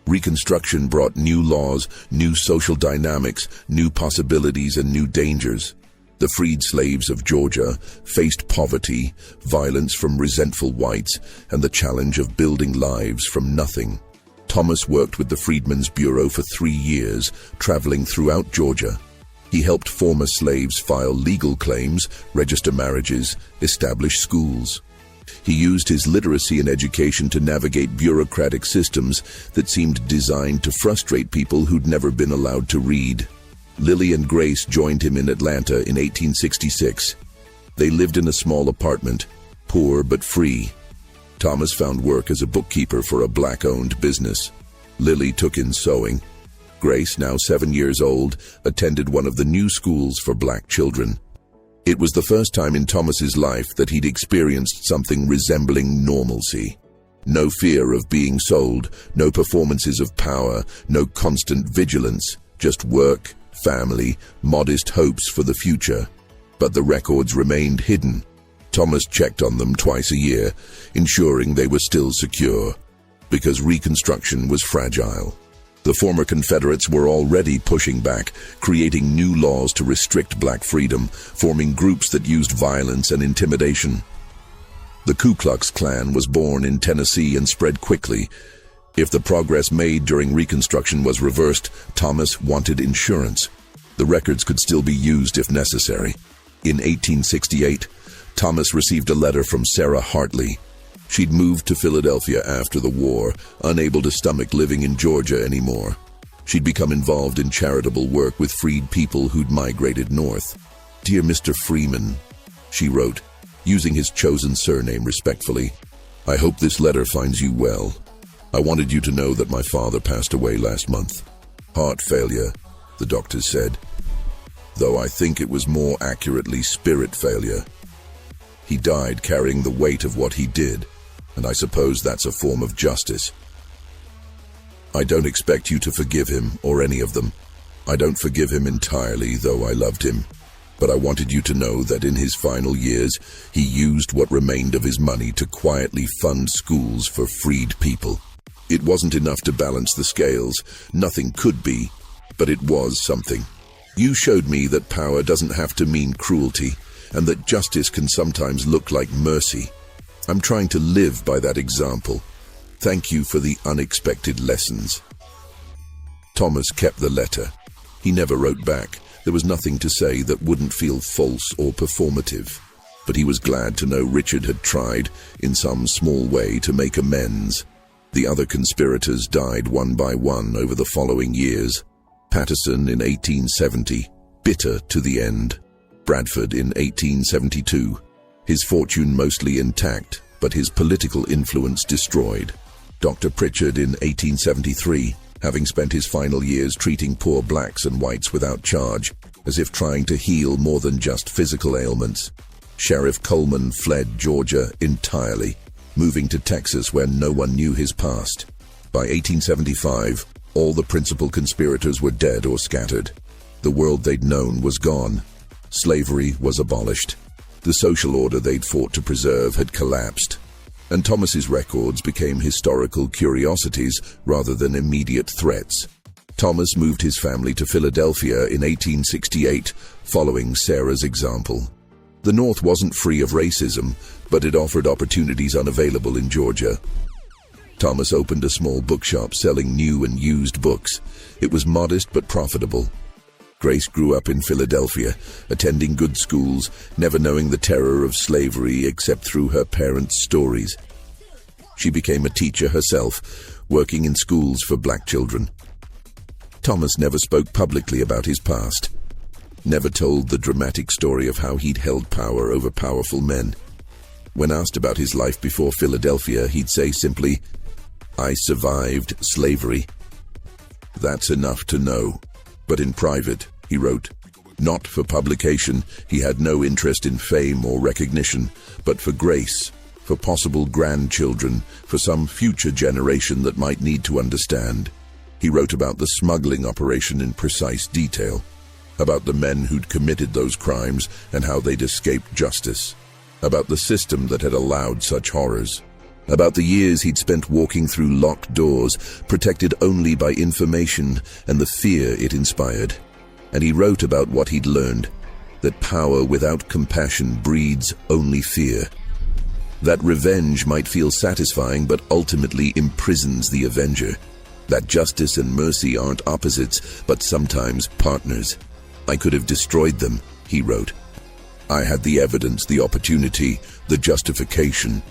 Reconstruction brought new laws, new social dynamics, new possibilities, and new dangers. The freed slaves of Georgia faced poverty, violence from resentful whites, and the challenge of building lives from nothing. Thomas worked with the Freedmen's Bureau for 3 years, traveling throughout Georgia. He helped former slaves file legal claims, register marriages, establish schools. He used his literacy and education to navigate bureaucratic systems that seemed designed to frustrate people who'd never been allowed to read. Lily and Grace joined him in Atlanta in 1866. They lived in a small apartment, poor but free. Thomas found work as a bookkeeper for a black-owned business. Lily took in sewing. Grace, now 7 years old, attended one of the new schools for black children. It was the first time in Thomas's life that he'd experienced something resembling normalcy. No fear of being sold, no performances of power, no constant vigilance, just work, family, modest hopes for the future. But the records remained hidden. Thomas checked on them twice a year, ensuring they were still secure, because Reconstruction was fragile. The former Confederates were already pushing back, creating new laws to restrict black freedom, forming groups that used violence and intimidation. The Ku Klux Klan was born in Tennessee and spread quickly. If the progress made during Reconstruction was reversed, Thomas wanted insurance. The records could still be used if necessary. In 1868, Thomas received a letter from Sarah Hartley. She'd moved to Philadelphia after the war, unable to stomach living in Georgia anymore. She'd become involved in charitable work with freed people who'd migrated north. "Dear Mr. Freeman," she wrote, using his chosen surname respectfully, "I hope this letter finds you well. I wanted you to know that my father passed away last month. Heart failure, the doctors said, though I think it was more accurately spirit failure. He died carrying the weight of what he did, and I suppose that's a form of justice. I don't expect you to forgive him, or any of them. I don't forgive him entirely, though I loved him. But I wanted you to know that in his final years, he used what remained of his money to quietly fund schools for freed people. It wasn't enough to balance the scales. Nothing could be, but it was something. You showed me that power doesn't have to mean cruelty, and that justice can sometimes look like mercy. I'm trying to live by that example. Thank you for the unexpected lessons." Thomas kept the letter. He never wrote back. There was nothing to say that wouldn't feel false or performative. But he was glad to know Richard had tried, in some small way, to make amends. The other conspirators died one by one over the following years. Patterson in 1870, bitter to the end. Bradford in 1872, his fortune mostly intact, but his political influence destroyed. Dr. Pritchard in 1873, having spent his final years treating poor blacks and whites without charge, as if trying to heal more than just physical ailments. Sheriff Coleman fled Georgia entirely, moving to Texas where no one knew his past. By 1875, all the principal conspirators were dead or scattered. The world they'd known was gone. Slavery was abolished. The social order they'd fought to preserve had collapsed, and Thomas's records became historical curiosities rather than immediate threats. Thomas moved his family to Philadelphia in 1868, following Sarah's example. The North wasn't free of racism, but it offered opportunities unavailable in Georgia. Thomas opened a small bookshop selling new and used books. It was modest but profitable. Grace grew up in Philadelphia, attending good schools, never knowing the terror of slavery except through her parents' stories. She became a teacher herself, working in schools for black children. Thomas never spoke publicly about his past, never told the dramatic story of how he'd held power over powerful men. When asked about his life before Philadelphia, he'd say simply, "I survived slavery." That's enough to know. But in private, he wrote, not for publication, he had no interest in fame or recognition, but for grace, for possible grandchildren, for some future generation that might need to understand. He wrote about the smuggling operation in precise detail, about the men who'd committed those crimes and how they'd escaped justice, about the system that had allowed such horrors, about the years he'd spent walking through locked doors, protected only by information and the fear it inspired. And he wrote about what he'd learned, that power without compassion breeds only fear. That revenge might feel satisfying but ultimately imprisons the avenger. That justice and mercy aren't opposites, but sometimes partners. I could have destroyed them, he wrote. I had the evidence, the opportunity, the justification,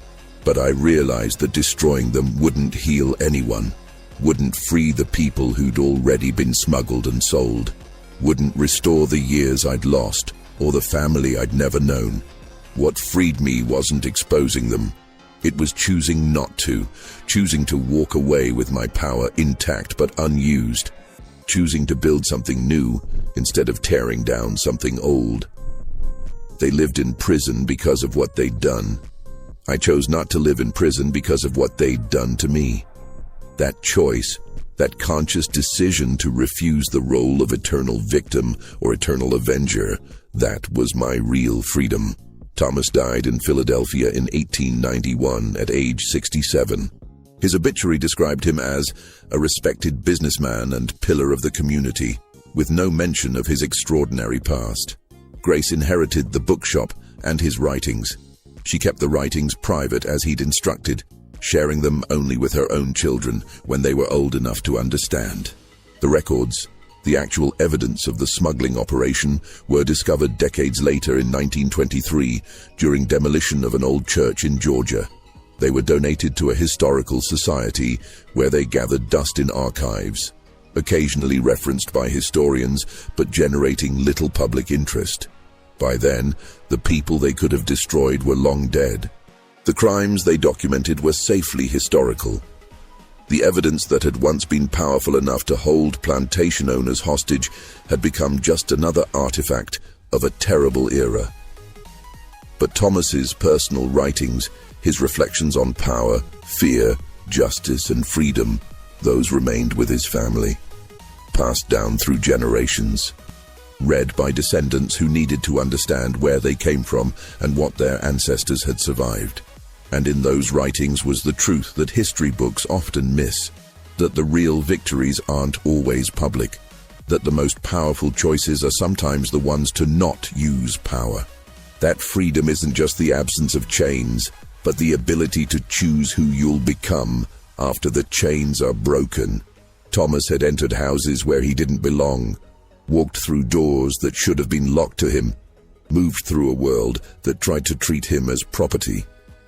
but I realized that destroying them wouldn't heal anyone, wouldn't free the people who'd already been smuggled and sold, wouldn't restore the years I'd lost or the family I'd never known. What freed me wasn't exposing them. It was choosing not to, choosing to walk away with my power intact but unused, choosing to build something new instead of tearing down something old. They lived in prison because of what they'd done. I chose not to live in prison because of what they'd done to me. That choice, that conscious decision to refuse the role of eternal victim or eternal avenger, that was my real freedom. Thomas died in Philadelphia in 1891 at age 67. His obituary described him as a respected businessman and pillar of the community, with no mention of his extraordinary past. Grace inherited the bookshop and his writings. She kept the writings private as he'd instructed, sharing them only with her own children when they were old enough to understand. The records, the actual evidence of the smuggling operation, were discovered decades later in 1923 during demolition of an old church in Georgia. They were donated to a historical society where they gathered dust in archives, occasionally referenced by historians but generating little public interest. By then, the people they could have destroyed were long dead. The crimes they documented were safely historical. The evidence that had once been powerful enough to hold plantation owners hostage had become just another artifact of a terrible era. But Thomas's personal writings, his reflections on power, fear, justice, and freedom, those remained with his family, passed down through generations, read by descendants who needed to understand where they came from and what their ancestors had survived. And in those writings was the truth that history books often miss, that the real victories aren't always public, that the most powerful choices are sometimes the ones to not use power. That freedom isn't just the absence of chains, but the ability to choose who you'll become after the chains are broken. Thomas had entered houses where he didn't belong, walked through doors that should have been locked to him, moved through a world that tried to treat him as property.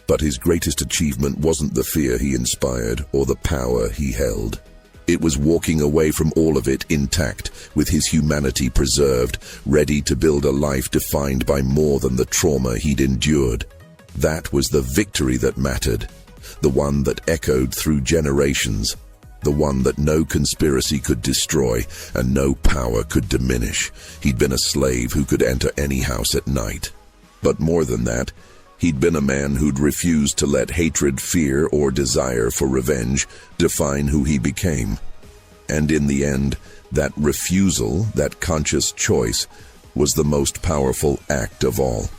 But his greatest achievement wasn't the fear he inspired or the power he held. It was walking away from all of it intact, with his humanity preserved, ready to build a life defined by more than the trauma he'd endured. That was the victory that mattered, the one that echoed through generations, the one that no conspiracy could destroy and no power could diminish. He'd been a slave who could enter any house at night. But more than that, he'd been a man who'd refused to let hatred, fear, or desire for revenge define who he became. And in the end, that refusal, that conscious choice, was the most powerful act of all.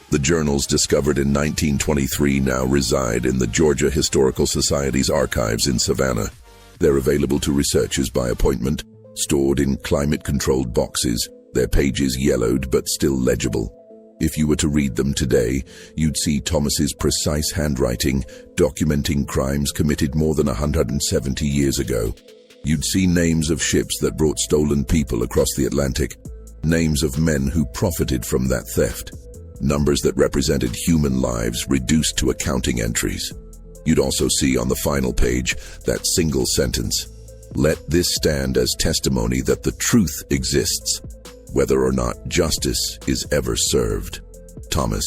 The journals discovered in 1923 now reside in the Georgia Historical Society's archives in Savannah. They're available to researchers by appointment, stored in climate-controlled boxes, their pages yellowed but still legible. If you were to read them today, you'd see Thomas's precise handwriting documenting crimes committed more than 170 years ago. You'd see names of ships that brought stolen people across the Atlantic, names of men who profited from that theft, numbers that represented human lives reduced to accounting entries. You'd also see on the final page that single sentence, "Let this stand as testimony that the truth exists, whether or not justice is ever served." Thomas.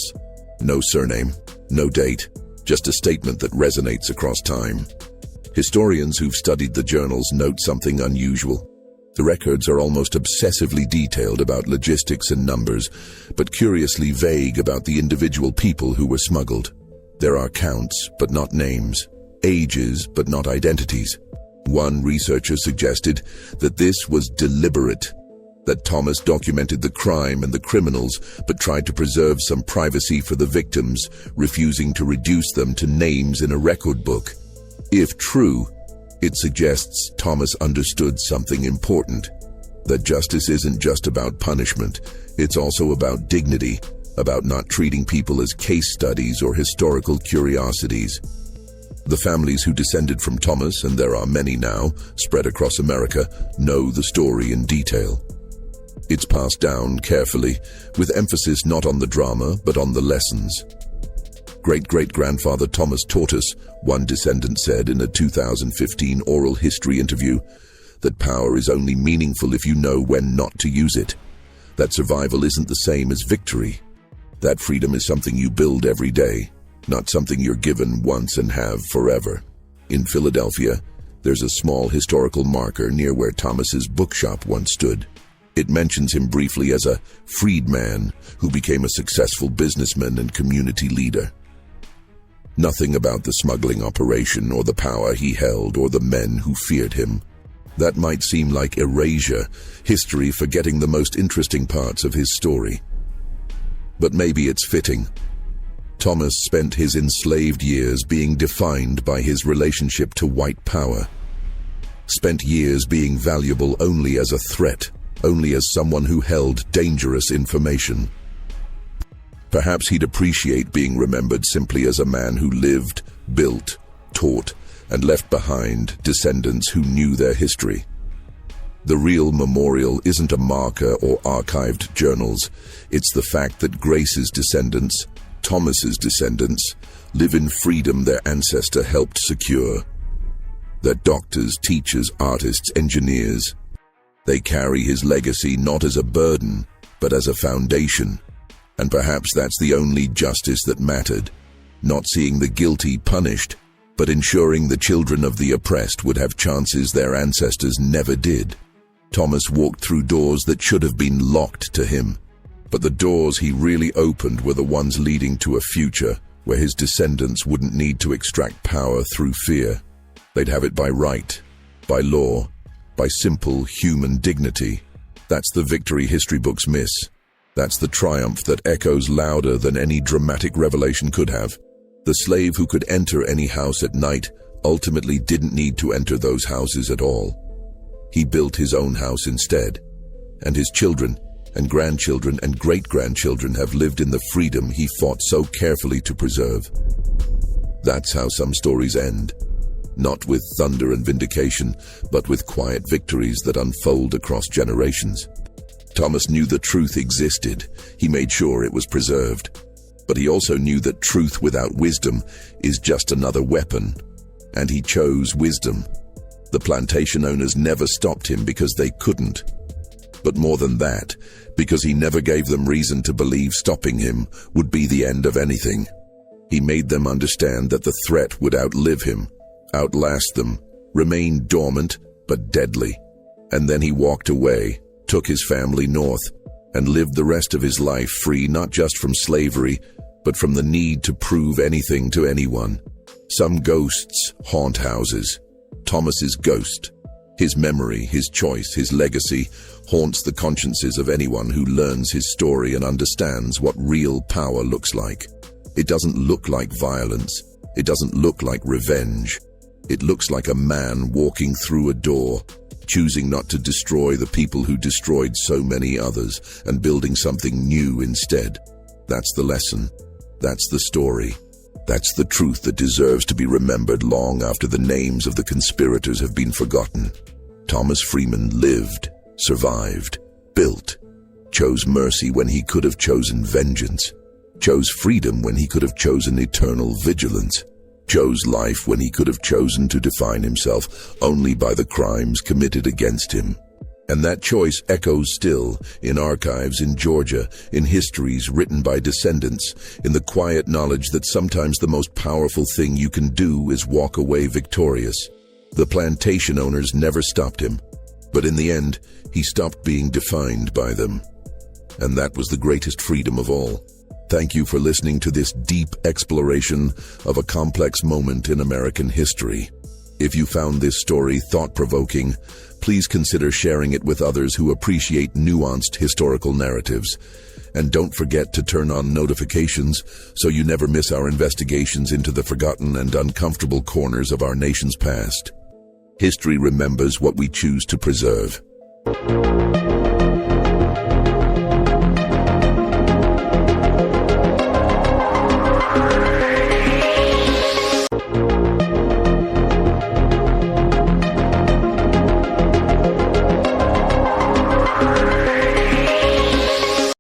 No surname, no date, just a statement that resonates across time. Historians who've studied the journals note something unusual. The records are almost obsessively detailed about logistics and numbers, but curiously vague about the individual people who were smuggled. There are counts, but not names, ages, but not identities. One researcher suggested that this was deliberate, that Thomas documented the crime and the criminals, but tried to preserve some privacy for the victims, refusing to reduce them to names in a record book. If true, it suggests Thomas understood something important, that justice isn't just about punishment, it's also about dignity, about not treating people as case studies or historical curiosities. The families who descended from Thomas, and there are many now, spread across America, know the story in detail. It's passed down carefully, with emphasis not on the drama, but on the lessons. Great-great-grandfather Thomas taught us, one descendant said in a 2015 oral history interview, that power is only meaningful if you know when not to use it. That survival isn't the same as victory. That freedom is something you build every day, not something you're given once and have forever. In Philadelphia, there's a small historical marker near where Thomas's bookshop once stood. It mentions him briefly as a freedman who became a successful businessman and community leader. Nothing about the smuggling operation or the power he held or the men who feared him. That might seem like erasure, history forgetting the most interesting parts of his story. But maybe it's fitting. Thomas spent his enslaved years being defined by his relationship to white power. Spent years being valuable only as a threat, only as someone who held dangerous information. Perhaps he'd appreciate being remembered simply as a man who lived, built, taught, and left behind descendants who knew their history. The real memorial isn't a marker or archived journals. It's the fact that Grace's descendants, Thomas's descendants, live in freedom their ancestor helped secure. They're doctors, teachers, artists, engineers. They carry his legacy not as a burden, but as a foundation. And perhaps that's the only justice that mattered, not seeing the guilty punished, but ensuring the children of the oppressed would have chances their ancestors never did. Thomas walked through doors that should have been locked to him, but the doors he really opened were the ones leading to a future where his descendants wouldn't need to extract power through fear. They'd have it by right, by law, by simple human dignity. That's the victory history books miss. That's the triumph that echoes louder than any dramatic revelation could have. The slave who could enter any house at night ultimately didn't need to enter those houses at all. He built his own house instead, and his children and grandchildren and great-grandchildren have lived in the freedom he fought so carefully to preserve. That's how some stories end. Not with thunder and vindication, but with quiet victories that unfold across generations. Thomas knew the truth existed. He made sure it was preserved. But he also knew that truth without wisdom is just another weapon. And he chose wisdom. The plantation owners never stopped him because they couldn't. But more than that, because he never gave them reason to believe stopping him would be the end of anything. He made them understand that the threat would outlive him, outlast them, remain dormant but deadly. And then he walked away, took his family north, and lived the rest of his life free not just from slavery, but from the need to prove anything to anyone. Some ghosts haunt houses. Thomas's ghost, his memory, his choice, his legacy, haunts the consciences of anyone who learns his story and understands what real power looks like. It doesn't look like violence. It doesn't look like revenge. It looks like a man walking through a door, choosing not to destroy the people who destroyed so many others and building something new instead. That's the lesson. That's the story. That's the truth that deserves to be remembered long after the names of the conspirators have been forgotten. Thomas Freeman lived, survived, built, chose mercy when he could have chosen vengeance, chose freedom when he could have chosen eternal vigilance, chose life when he could have chosen to define himself only by the crimes committed against him. And that choice echoes still in archives in Georgia, in histories written by descendants, in the quiet knowledge that sometimes the most powerful thing you can do is walk away victorious. The plantation owners never stopped him, but in the end, he stopped being defined by them. And that was the greatest freedom of all. Thank you for listening to this deep exploration of a complex moment in American history. If you found this story thought-provoking, please consider sharing it with others who appreciate nuanced historical narratives. And don't forget to turn on notifications so you never miss our investigations into the forgotten and uncomfortable corners of our nation's past. History remembers what we choose to preserve.